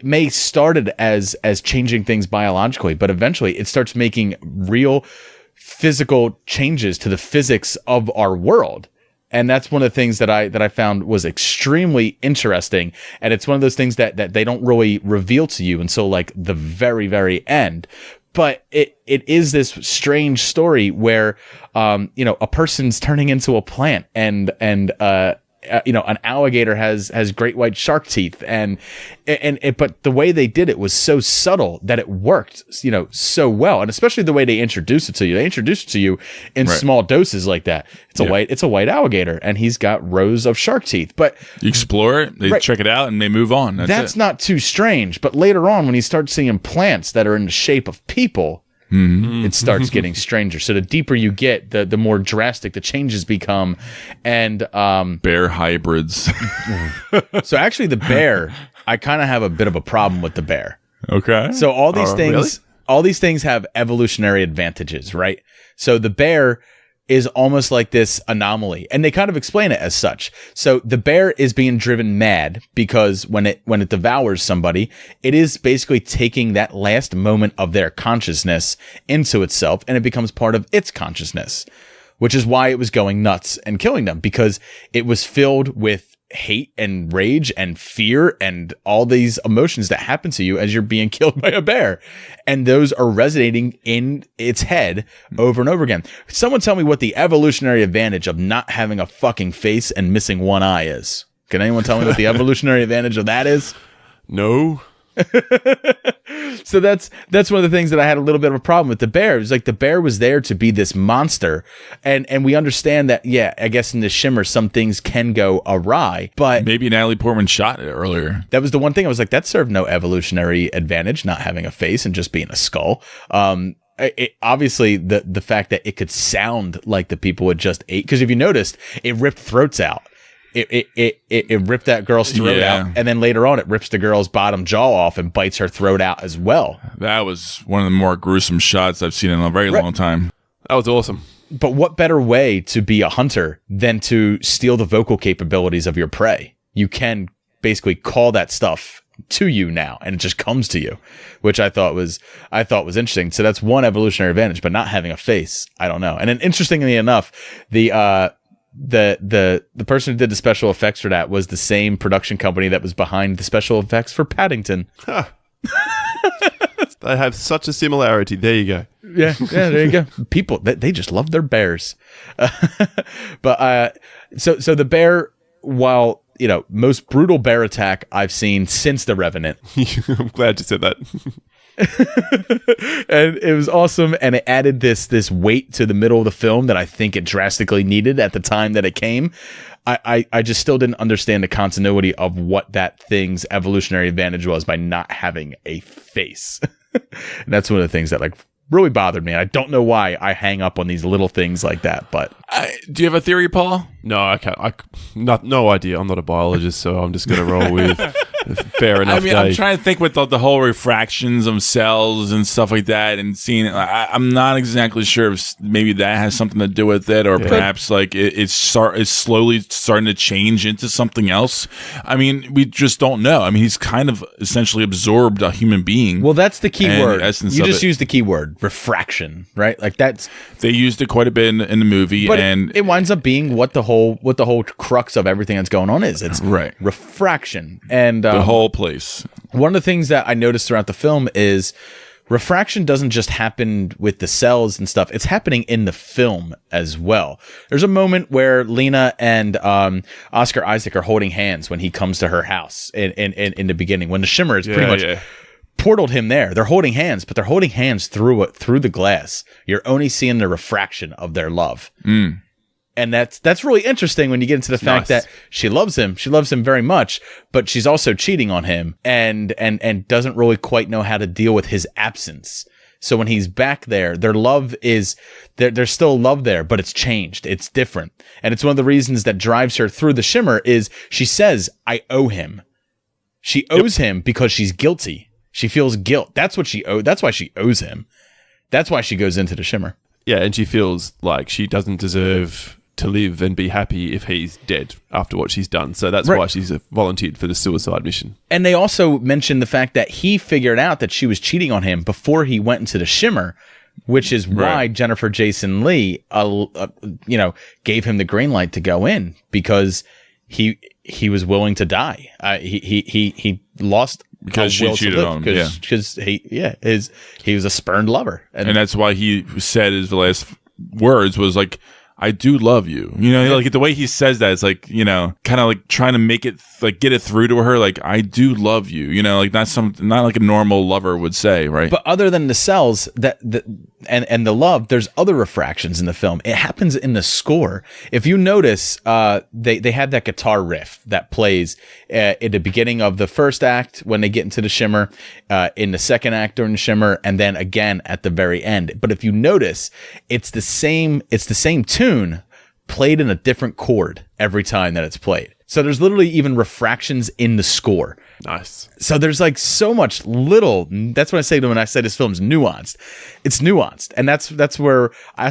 may started as changing things biologically, but eventually it starts making real physical changes to the physics of our world. And that's one of the things that I found was extremely interesting. And it's one of those things that they don't really reveal to you until like the very, very end. But it is this strange story where, a person's turning into a plant and an alligator has great white shark teeth, but the way they did it was so subtle that it worked, so well, and especially the way they introduced it to you. They introduced it to you in small doses like that. It's a white alligator, and he's got rows of shark teeth. But you explore it, they check it out, and they move on. That's not too strange. But later on, when you start seeing plants that are in the shape of people, it starts getting stranger. So the deeper you get, the more drastic the changes become. And bear hybrids. So actually the bear, I kind of have a bit of a problem with the bear. Okay. So all these things really? all these things have evolutionary advantages, right? So the bear is almost like this anomaly, and they kind of explain it as such. So the bear is being driven mad because when it devours somebody, it is basically taking that last moment of their consciousness into itself, and it becomes part of its consciousness, which is why it was going nuts and killing them, because it was filled with hate and rage and fear and all these emotions that happen to you as you're being killed by a bear. And those are resonating in its head over and over again. Someone tell me what the evolutionary advantage of not having a fucking face and missing one eye is. Can anyone tell me what the evolutionary advantage of that is? No. So that's one of the things that I had a little bit of a problem with the bear. It was like the bear was there to be this monster, and we understand that. Yeah, I guess in the Shimmer some things can go awry, but maybe Natalie Portman shot it earlier. That was the one thing I was like, that served no evolutionary advantage, not having a face and just being a skull. Obviously the fact that it could sound like the people it just ate, because if you noticed, it ripped throats out. It ripped that girl's throat out, and then later on it rips the girl's bottom jaw off and bites her throat out as well. That was one of the more gruesome shots I've seen in a very long time. That was awesome. But what better way to be a hunter than to steal the vocal capabilities of your prey? You can basically call that stuff to you now, and it just comes to you, which I thought was interesting. So that's one evolutionary advantage, but not having a face, I don't know. And then interestingly enough, the person who did the special effects for that was the same production company that was behind the special effects for Paddington. Huh. They have such a similarity. There you go. Yeah, there you go. People, they just love their bears. But so the bear, while most brutal bear attack I've seen since The Revenant. I'm glad you said that. And it was awesome, and it added this weight to the middle of the film that I think it drastically needed at the time that it came. I just still didn't understand the continuity of what that thing's evolutionary advantage was by not having a face. And that's one of the things that really bothered me. I don't know why I hang up on these little things like that, but do you have a theory, Paul? No, I can't. No idea. I'm not a biologist, so I'm just going to roll with fair enough. I mean, I'm trying to think with the whole refractions of cells and stuff like that, and seeing it. I'm not exactly sure if maybe that has something to do with it, or perhaps it's slowly starting to change into something else. I mean, we just don't know. I mean, he's kind of essentially absorbed a human being. Well, that's the key word. You just used the key word, refraction, right? They used it quite a bit in the movie, but and it winds up being what the whole crux of everything that's going on is. It's refraction, and the whole place. One of the things that I noticed throughout the film is refraction doesn't just happen with the cells and stuff. It's happening in the film as well. There's a moment where Lena and Oscar Isaac are holding hands when he comes to her house in the beginning, when the Shimmer is pretty much portaled him there. They're holding hands, but they're holding hands through the glass. You're only seeing the refraction of their love. And that's really interesting when you get into the fact that she loves him very much, but she's also cheating on him and doesn't really quite know how to deal with his absence. So when he's back there, their love is there's still love there, but it's changed. It's different. And it's one of the reasons that drives her through the Shimmer is she says, I owe him. She owes him because she's guilty. She feels guilt. That's what she owes. That's why she owes him. That's why she goes into the Shimmer. Yeah, and she feels like she doesn't deserve to live and be happy if he's dead after what she's done. So that's why she's volunteered for the suicide mission. And they also mentioned the fact that he figured out that she was cheating on him before he went into the Shimmer, which is why Jennifer Jason Leigh, gave him the green light to go in, because he was willing to die. He lost because she cheated on him. Because he was a spurned lover, and that's why he said his last words was like, I do love you. You know, like the way he says that, it's like, you know, kind of like trying to make it, like, get it through to her. Like, I do love you. You know, like not like a normal lover would say, right? But other than the cells and the love, there's other refractions in the film. It happens in the score. If you notice, they had that guitar riff that plays at the beginning of the first act when they get into the shimmer, in the second act during the shimmer, and then again at the very end. But if you notice, it's the same tune played in a different chord every time that it's played. So there's literally even refractions in the score. Nice. So there's like so much little. That's what I say when I say this film's nuanced. It's nuanced, and that's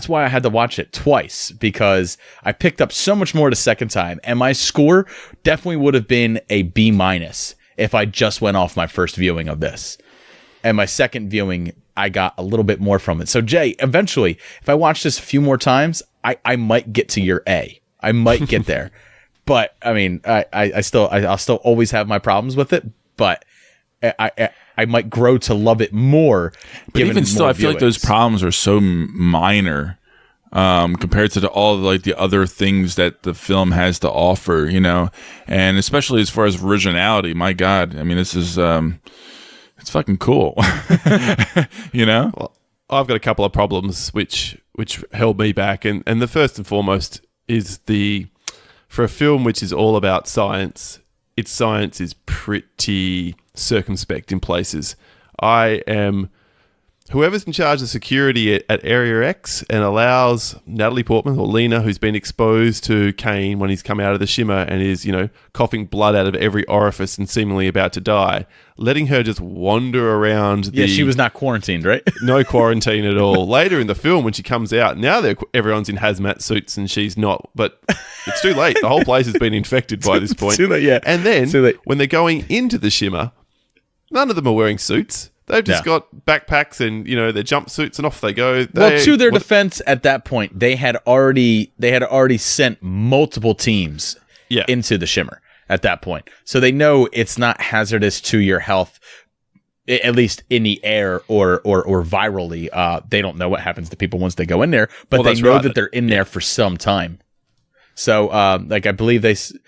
why I had to watch it twice, because I picked up so much more the second time, and my score definitely would have been a B- if I just went off my first viewing of this. And my second viewing, I got a little bit more from it. So Jay, eventually, if I watch this a few more times, I might get to your A. I might get there. But I mean, I'll still always have my problems with it, but I might grow to love it more. But even still, I feel like those problems are so minor compared to all the other things that the film has to offer, you know, and especially as far as originality. My God, I mean, this is it's fucking cool, you know. Well, I've got a couple of problems which held me back, and the first and foremost is for a film which is all about science, its science is pretty circumspect in places. Whoever's in charge of security at Area X and allows Natalie Portman, or Lena, who's been exposed to Kane when he's come out of the shimmer and is, you know, coughing blood out of every orifice and seemingly about to die, letting her just wander around. Yeah, she was not quarantined, right? No quarantine at all. Later in the film, when she comes out, now everyone's in hazmat suits and she's not. But it's too late. The whole place has been infected by this point. Too late, yeah. And then when they're going into the shimmer, none of them are wearing suits. They've just got backpacks and, you know, their jumpsuits, and off they go. Well, to their defense, at that point, they had already sent multiple teams into the shimmer at that point, so they know it's not hazardous to your health, at least in the air or virally. They don't know what happens to people once they go in there, but they know that they're in there for some time. So, like, I believe they said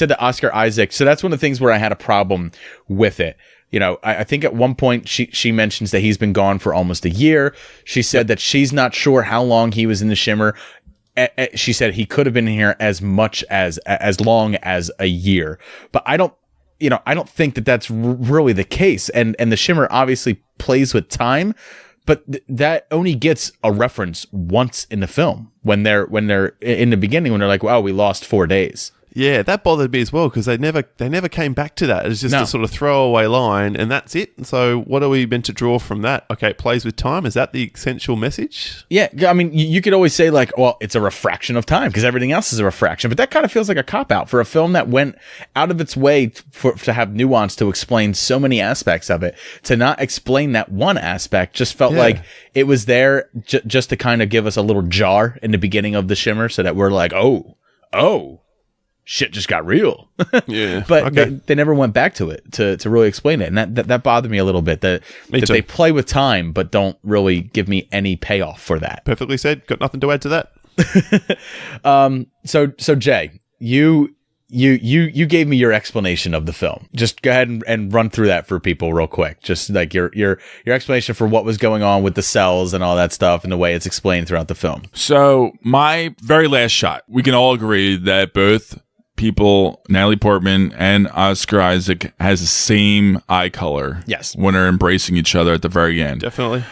that Oscar Isaac. So that's one of the things where I had a problem with it. You know, I think at one point she mentions that he's been gone for almost a year. She said that she's not sure how long he was in the shimmer. She said he could have been here as long as a year. But I don't think that that's really the case. And the shimmer obviously plays with time, but that only gets a reference once in the film when they're in the beginning, when they're like, "Wow, we lost 4 days." Yeah, that bothered me as well, because they never came back to that. It's just a sort of throwaway line, and that's it. So what are we meant to draw from that? Okay, it plays with time. Is that the essential message? Yeah, I mean, you could always say, like, well, it's a refraction of time because everything else is a refraction. But that kind of feels like a cop-out for a film that went out of its way to have nuance, to explain so many aspects of it. To not explain that one aspect just felt like it was there just to kind of give us a little jar in the beginning of the shimmer, so that we're like, oh, shit just got real. Yeah. But they never went back to it to really explain it. And that bothered me a little bit, that they play with time but don't really give me any payoff for that. Perfectly said. Got nothing to add to that. So Jay, you gave me your explanation of the film. Just go ahead and run through that for people real quick. Just like your explanation for what was going on with the cells and all that stuff, and the way it's explained throughout the film. So my very last shot, we can all agree that both people, Natalie Portman and Oscar Isaac, has the same eye color. Yes. When they're embracing each other at the very end. Definitely.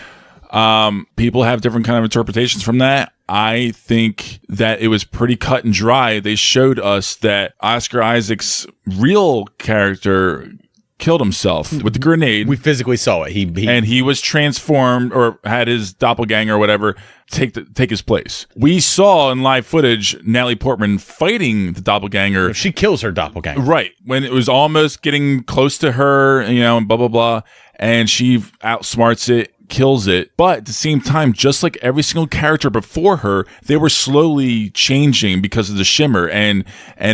People have different kind of interpretations from that. I think that it was pretty cut and dry. They showed us that Oscar Isaac's real character killed himself with the grenade. We physically saw it. He was transformed, or had his doppelganger or whatever take his place. We saw in live footage Natalie Portman fighting the doppelganger. She kills her doppelganger. Right. When it was almost getting close to her, you know, and blah, blah, blah. And she outsmarts it, kills it. But at the same time, just like every single character before her, they were slowly changing because of the shimmer and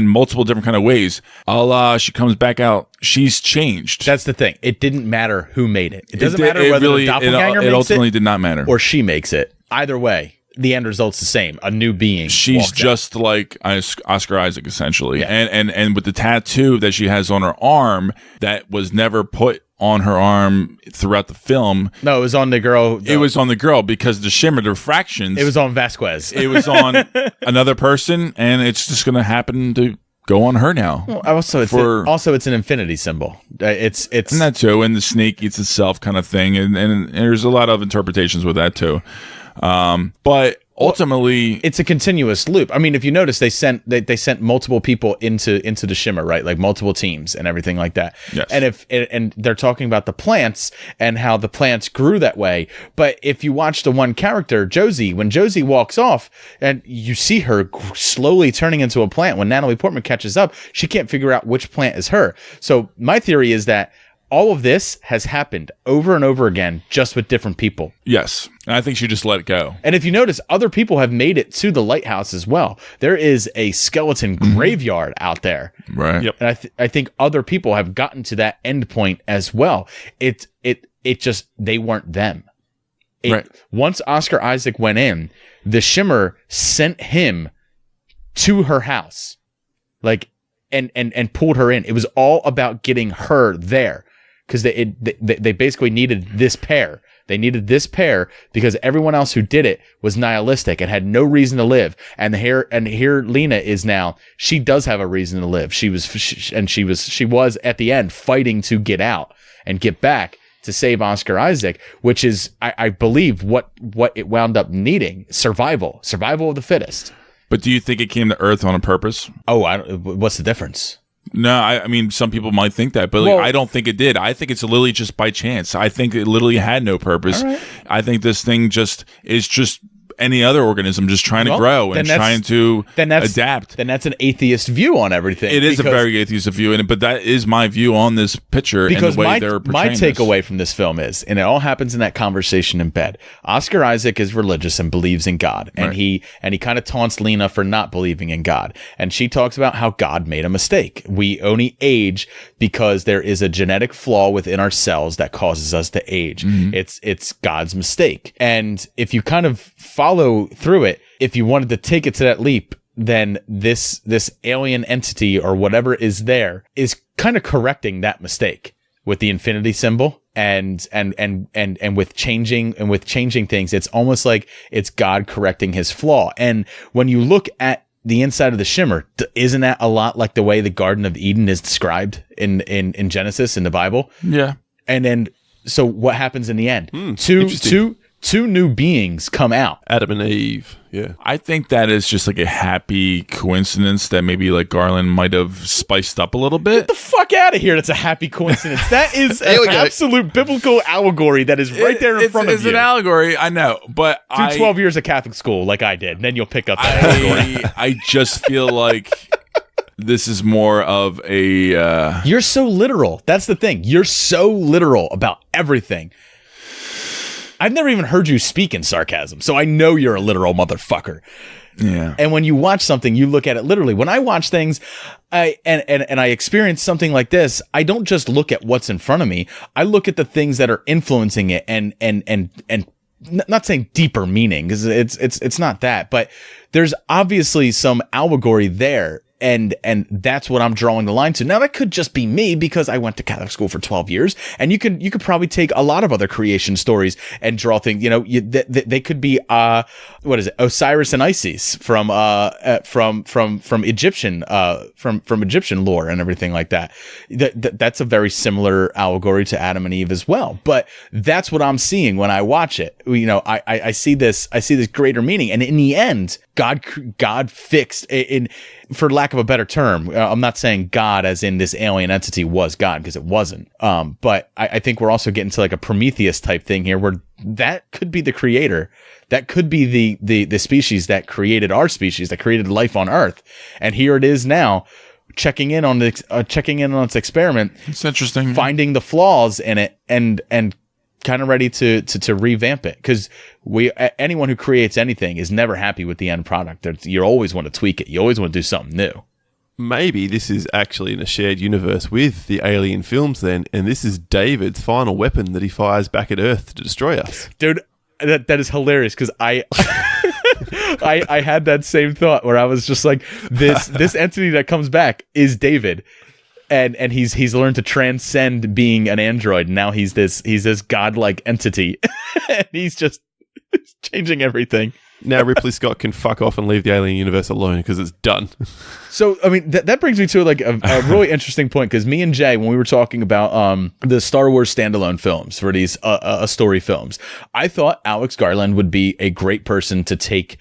multiple different kind of ways. She comes back out, she's changed. That's the thing. It didn't matter who made it. It doesn't matter whether the doppelganger makes it. It ultimately did not matter. Or she makes it. Either way, the end result's the same. A new being. She's just like Oscar Isaac, essentially. Yeah. And with the tattoo that she has on her arm that was never put on her arm throughout the film. No, it was on the girl. It was on the girl because the shimmer, the refractions. It was on Vasquez. It was on another person, and it's just going to happen to go on her now. Well, also, it's an infinity symbol. It's and that too, and the snake eats itself kind of thing, and there's a lot of interpretations with that too. But ultimately, it's a continuous loop. I mean, if you notice, they sent multiple people into the shimmer, right? Like multiple teams and everything like that. Yes. And they're talking about the plants and how the plants grew that way. But if you watch the one character, Josie, when Josie walks off and you see her slowly turning into a plant, when Natalie Portman catches up, she can't figure out which plant is her. So my theory is that all of this has happened over and over again, just with different people. Yes. And I think she just let it go. And if you notice, other people have made it to the lighthouse as well. There is a skeleton graveyard out there. Right. Yep. And I think other people have gotten to that end point as well. It just, they weren't them. Right. Once Oscar Isaac went in, the shimmer sent him to her house. Like, and pulled her in. It was all about getting her there. Because they basically needed this pair. They needed this pair because everyone else who did it was nihilistic and had no reason to live. And here Lena is now. She does have a reason to live. She was at the end fighting to get out and get back to save Oscar Isaac, which is I believe what it wound up needing: survival of the fittest. But do you think it came to Earth on a purpose? Oh, what's the difference? No, I mean, some people might think that, but I don't think it did. I think it's literally just by chance. I think it literally had no purpose. Right. I think this thing is just any other organism just trying to grow and trying to adapt. Then that's an atheist view on everything. It is a very atheist view, but that is my view on this picture and the way they're portraying my takeaway from this film is, and it all happens in that conversation in bed. Oscar Isaac is religious and believes in God, and he kind of taunts Lena for not believing in God, and she talks about how God made a mistake. We only age because there is a genetic flaw within our cells that causes us to age. Mm-hmm. It's God's mistake, and if you kind of follow through it, if you wanted to take it to that leap, then this alien entity or whatever is there is kind of correcting that mistake with the infinity symbol and with changing things. It's almost like it's God correcting his flaw. And when you look at the inside of the shimmer, isn't that a lot like the way the Garden of Eden is described in Genesis in the Bible? Yeah. And then so what happens in the end? Two new beings come out. Adam and Eve. Yeah. I think that is just like a happy coincidence that maybe like Garland might have spiced up a little bit. Get the fuck out of here. That's a happy coincidence. That is an absolute biblical allegory that is right there in front of you. It's an allegory, I know, but do 12 years of Catholic school like I did, and then you'll pick up that allegory. I just feel like this is more of a... You're so literal. That's the thing. You're so literal about everything. I've never even heard you speak in sarcasm, so I know you're a literal motherfucker. Yeah. And when you watch something, you look at it literally. When I watch things, I experience something like this, I don't just look at what's in front of me. I look at the things that are influencing it and not saying deeper meaning, because it's not that, but there's obviously some allegory there. And that's what I'm drawing the line to. Now that could just be me because I went to Catholic school for 12 years, and you could probably take a lot of other creation stories and draw things. You know, they could be what is it? Osiris and Isis from Egyptian from Egyptian lore and everything like that. That's a very similar allegory to Adam and Eve as well. But that's what I'm seeing when I watch it. You know, I see this greater meaning, and in the end, God fixed in. For lack of a better term, I'm not saying God as in this alien entity was God, because it wasn't. But I think we're also getting to like a Prometheus type thing here, where that could be the creator. That could be the species that created our species, that created life on Earth. And here it is now, checking in on its experiment. It's interesting. Finding the flaws in it and kind of ready to revamp it, because anyone who creates anything is never happy with the end product. You always want to tweak it. You always want to do something new. Maybe this is actually in a shared universe with the Alien films then, and this is David's final weapon that he fires back at Earth to destroy us. Dude, that is hilarious, because I had that same thought where I was just like, this entity that comes back is David. And he's learned to transcend being an android. Now he's this godlike entity. And he's changing everything. Now Ripley Scott can fuck off and leave the alien universe alone because it's done. So, I mean, that brings me to like a really interesting point, because me and Jay, when we were talking about the Star Wars standalone films for these story films, I thought Alex Garland would be a great person to take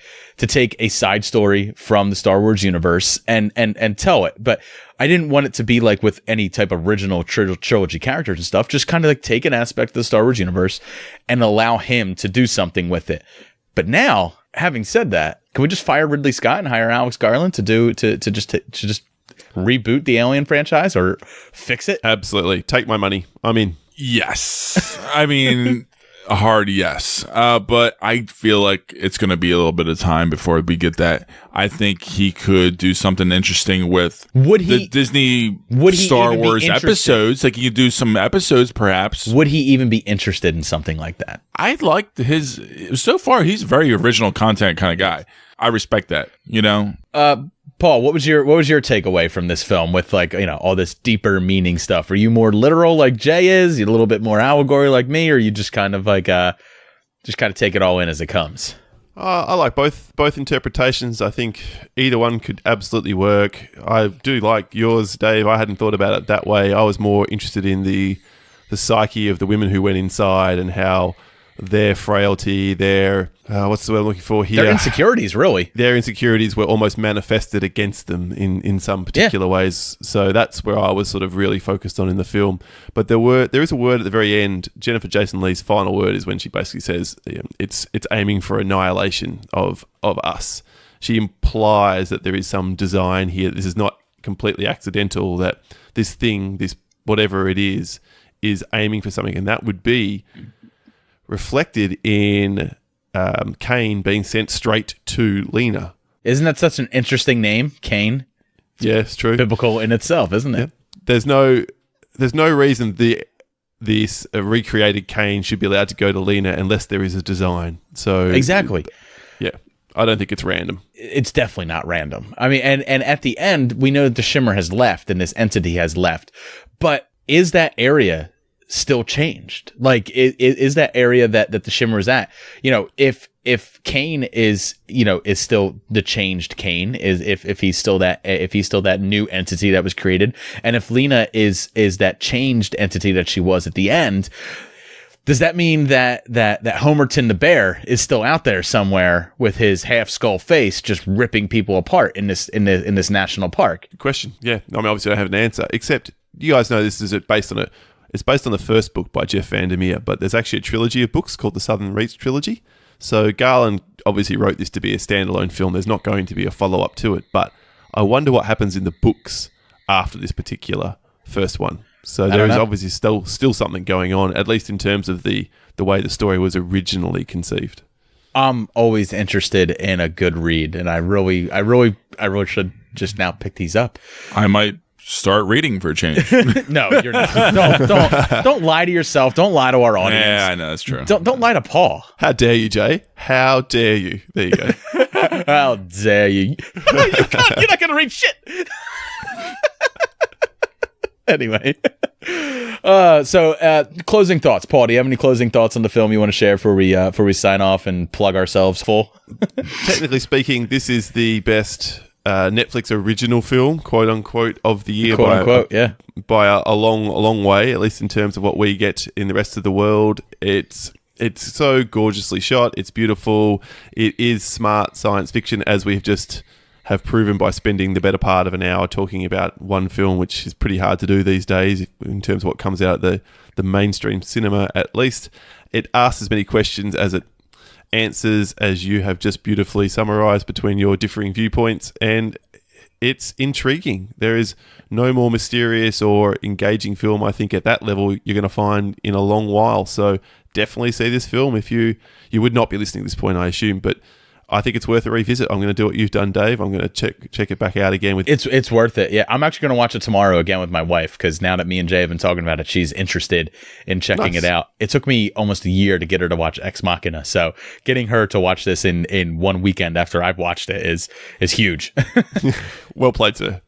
a side story from the Star Wars universe and tell it. But I didn't want it to be like with any type of original trilogy characters and stuff. Just kind of like take an aspect of the Star Wars universe and allow him to do something with it. But now, having said that, can we just fire Ridley Scott and hire Alex Garland to just reboot the Alien franchise or fix it? Absolutely. Take my money. I'm in. Yes. I mean, a hard yes. But I feel like it's going to be a little bit of time before we get that. I think he could do something interesting with the Disney Star Wars episodes. Like, he could do some episodes, perhaps. Would he even be interested in something like that? I liked so far, he's a very original content kind of guy. I respect that, you know? Paul, what was your takeaway from this film with, like, you know, all this deeper meaning stuff? Are you more literal like Jay is? You a little bit more allegory like me, or you just kind of like take it all in as it comes? I like both interpretations. I think either one could absolutely work. I do like yours, Dave. I hadn't thought about it that way. I was more interested in the psyche of the women who went inside and how their frailty, their what's the word I'm looking for here? Their insecurities, really. Their insecurities were almost manifested against them in some particular ways. So that's where I was sort of really focused on in the film. But there is a word at the very end. Jennifer Jason Leigh's final word is when she basically says it's aiming for annihilation of us. She implies that there is some design here. This is not completely accidental, that this thing, this whatever it is aiming for something. And that would be reflected in Kane being sent straight to Lena. Isn't that such an interesting name, Kane? Yeah, it's true. Biblical in itself, isn't it? Yeah. There's no reason this recreated Kane should be allowed to go to Lena unless there is a design. So exactly. Yeah, I don't think it's random. It's definitely not random. I mean, and at the end, we know that the Shimmer has left and this entity has left. But is that area still changed? Like, is that area that the Shimmer is at? You know, if Kane is still the changed Kane, if he's still that new entity that was created, and if Lena is that changed entity that she was at the end, does that mean that Homerton the bear is still out there somewhere with his half skull face just ripping people apart in this national park? Good question. Yeah, I mean, obviously I don't have an answer, except you guys know this is based on It's based on the first book by Jeff Vandermeer, but there's actually a trilogy of books called the Southern Reach Trilogy. So Garland obviously wrote this to be a standalone film. There's not going to be a follow-up to it, but I wonder what happens in the books after this particular first one. So there is obviously still something going on, at least in terms of the way the story was originally conceived. I'm always interested in a good read, and I really should just now pick these up. I might start reading for a change. No, you're not. Don't lie to yourself. Don't lie to our audience. Yeah, I know, that's true. Don't lie to Paul. How dare you, Jay? How dare you? There you go. How dare you? You're not gonna read shit. Anyway, so closing thoughts, Paul. Do you have any closing thoughts on the film you want to share before we sign off and plug ourselves full? Technically speaking, this is the best Netflix original film, quote unquote, of the year, by a long way, at least in terms of what we get in the rest of the world. It's so gorgeously shot. It's beautiful. It is smart science fiction, as we've just have proven by spending the better part of an hour talking about one film, which is pretty hard to do these days in terms of what comes out of the mainstream cinema. At least it asks as many questions as it answers, as you have just beautifully summarized between your differing viewpoints, and it's intriguing. There is no more mysterious or engaging film, I think, at that level you're going to find in a long while. So definitely see this film if you would not be listening at this point, I assume, but I think it's worth a revisit. I'm going to do what you've done, Dave. I'm going to check it back out again. With It's worth it. Yeah, I'm actually going to watch it tomorrow again with my wife because now that me and Jay have been talking about it, she's interested in checking it out. It took me almost a year to get her to watch Ex Machina, so getting her to watch this in one weekend after I've watched it is huge. Well played, sir.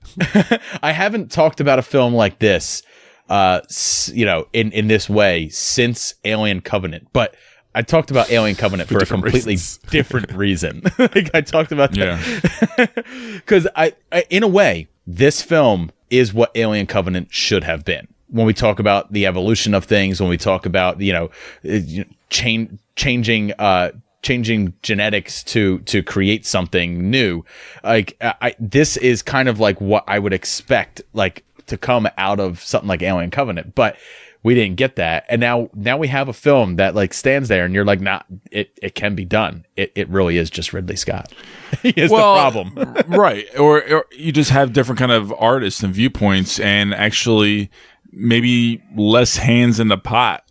I haven't talked about a film like this, in this way since Alien Covenant, but I talked about Alien Covenant for a completely different reason. Like I talked about that because I, in a way, this film is what Alien Covenant should have been. When we talk about the evolution of things, when we talk about changing genetics to create something new, like this is kind of like what I would expect like to come out of something like Alien Covenant, but we didn't get that, and now we have a film that like stands there, and you're like, nah, it can be done. It really is just Ridley Scott. He is the problem, right? Or you just have different kind of artists and viewpoints, and actually maybe less hands in the pot.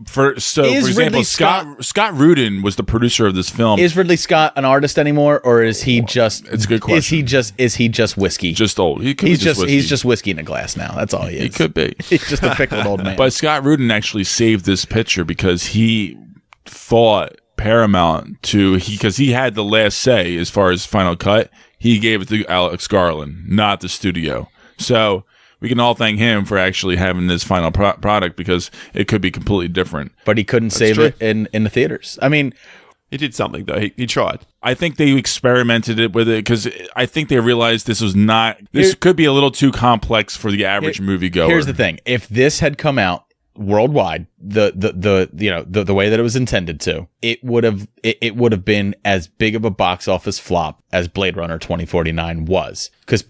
For example, Scott Rudin was the producer of this film. Is Ridley Scott an artist anymore, or is he just? It's a good question. Is he just whiskey? Just old. He's just whiskey in a glass now. That's all he is. He could be. He's just a pickled old man. But Scott Rudin actually saved this picture because he fought Paramount because he had the last say as far as final cut. He gave it to Alex Garland, not the studio. So we can all thank him for actually having this final product because it could be completely different. But he couldn't save it in the theaters. I mean, he did something though. He tried. I think they experimented with it because I think they realized this could be a little too complex for the average moviegoer. Here's the thing: if this had come out worldwide, the way that it was intended to, it would have been as big of a box office flop as Blade Runner 2049 was, because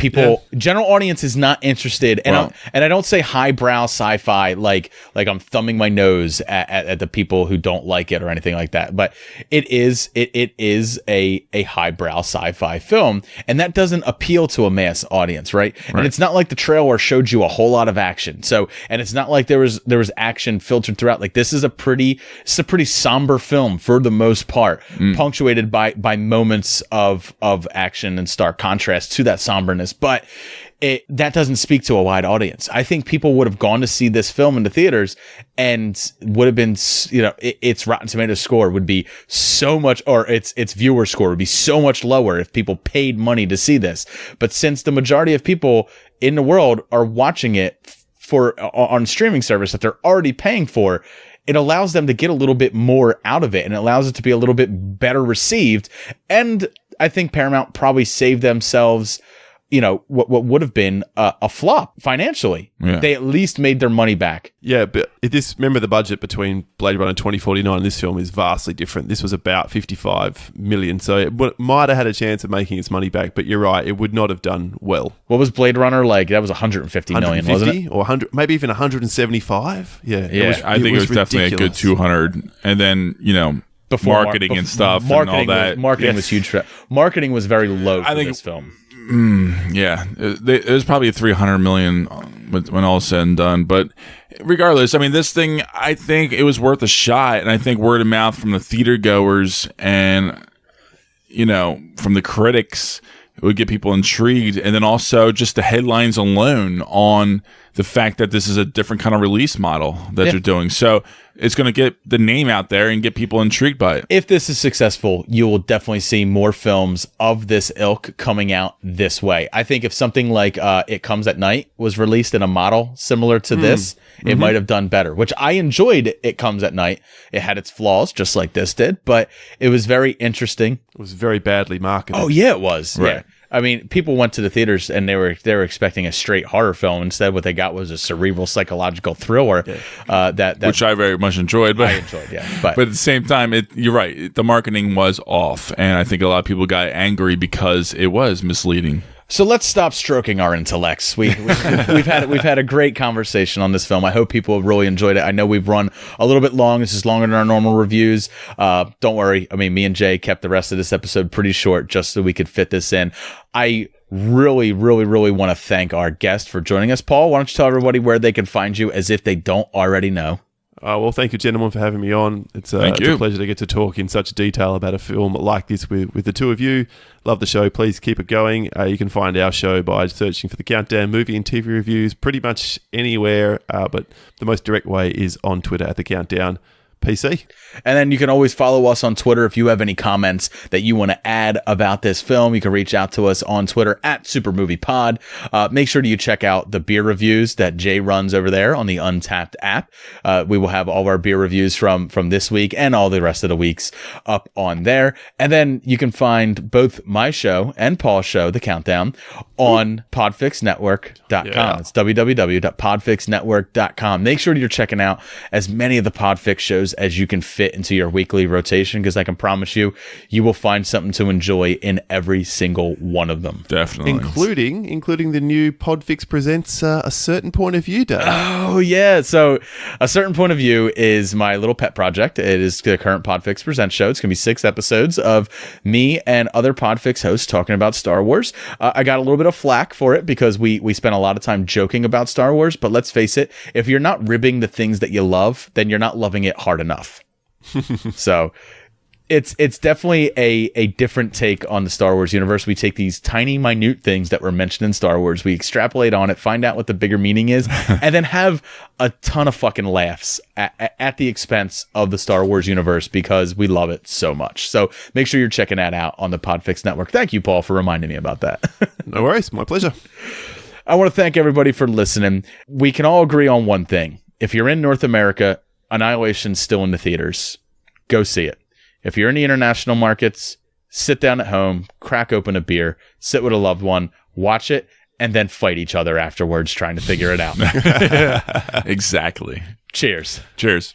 general audience is not interested, and I don't say highbrow sci-fi like I'm thumbing my nose at the people who don't like it or anything like that, but it is a highbrow sci-fi film, and that doesn't appeal to a mass audience, right? And it's not like the trailer showed you a whole lot of action, and it's not like there was action filtered throughout. Like this is a pretty somber film for the most part, punctuated by moments of action and stark contrast to that somberness, but that doesn't speak to a wide audience. I think people would have gone to see this film in the theaters and would have been, its Rotten Tomatoes score would be so much, or its viewer score would be so much lower if people paid money to see this. But since the majority of people in the world are watching it on streaming service that they're already paying for, it allows them to get a little bit more out of it, and it allows it to be a little bit better received. And I think Paramount probably saved themselves, what would have been a flop financially. Yeah. They at least made their money back. Yeah, but remember the budget between Blade Runner 2049 and this film is vastly different. This was about 55 million, so it might have had a chance of making its money back, but you're right, it would not have done well. What was Blade Runner like? That was 150 million, wasn't it? Or 100, maybe even 175? Yeah. I think it was definitely a good 200. And then, before marketing and stuff and all that. Marketing was huge. Marketing was very low for this film. It was probably 300 million when all said and done. But regardless, I mean, this thing, I think it was worth a shot. And I think word of mouth from the theater goers and, from the critics, it would get people intrigued. And then also just the headlines alone on the fact that this is a different kind of release model that you're doing. So it's going to get the name out there and get people intrigued by it. If this is successful, you will definitely see more films of this ilk coming out this way. I think if something like It Comes at Night was released in a model similar to this, it might have done better, which I enjoyed. It Comes at Night. It had its flaws, just like this did, but it was very interesting. It was very badly marketed. Oh, yeah, it was. Right. Yeah. I mean, people went to the theaters and they were expecting a straight horror film. Instead, what they got was a cerebral psychological thriller. Which I very much enjoyed. But I enjoyed, yeah. But at the same time, you're right. The marketing was off, and I think a lot of people got angry because it was misleading. So let's stop stroking our intellects. We've had a great conversation on this film. I hope people have really enjoyed it. I know we've run a little bit long. This is longer than our normal reviews. Don't worry. I mean, me and Jay kept the rest of this episode pretty short just so we could fit this in. I really, really, really want to thank our guest for joining us. Paul, why don't you tell everybody where they can find you as if they don't already know? Well, thank you, gentlemen, for having me on. It's a pleasure to get to talk in such detail about a film like this with the two of you. Love the show. Please keep it going. You can find our show by searching for The Countdown movie and TV reviews pretty much anywhere, but the most direct way is on Twitter at The Countdown PC. And then you can always follow us on Twitter if you have any comments that you want to add about this film. You can reach out to us on Twitter at SuperMoviePod. Make sure that you check out the beer reviews that Jay runs over there on the Untapped app. We will have all of our beer reviews from this week and all the rest of the weeks up on there. And then you can find both my show and Paul's show, The Countdown, on podfixnetwork.com. Yeah. It's www.podfixnetwork.com. Make sure that you're checking out as many of the Podfix shows as you can fit into your weekly rotation, because I can promise you, you will find something to enjoy in every single one of them. Definitely. Including the new Podfix Presents A Certain Point of View Day. Oh, yeah. So A Certain Point of View is my little pet project. It is the current Podfix Presents show. It's going to be 6 episodes of me and other Podfix hosts talking about Star Wars. I got a little bit of flack for it because we spent a lot of time joking about Star Wars, but let's face it, if you're not ribbing the things that you love, then you're not loving it hard enough. So it's definitely a different take on the Star Wars universe. We take these tiny, minute things that were mentioned in Star Wars, we extrapolate on it, find out what the bigger meaning is, and then have a ton of fucking laughs at the expense of the Star Wars universe because we love it so much. So make sure you're checking that out on the Podfix Network. Thank you, Paul, for reminding me about that. No worries. My pleasure. I want to thank everybody for listening. We can all agree on one thing. If you're in North America, Annihilation's still in the theaters. Go see it. If you're in the international markets, sit down at home, crack open a beer, sit with a loved one, watch it, and then fight each other afterwards trying to figure it out. Exactly. Cheers. Cheers.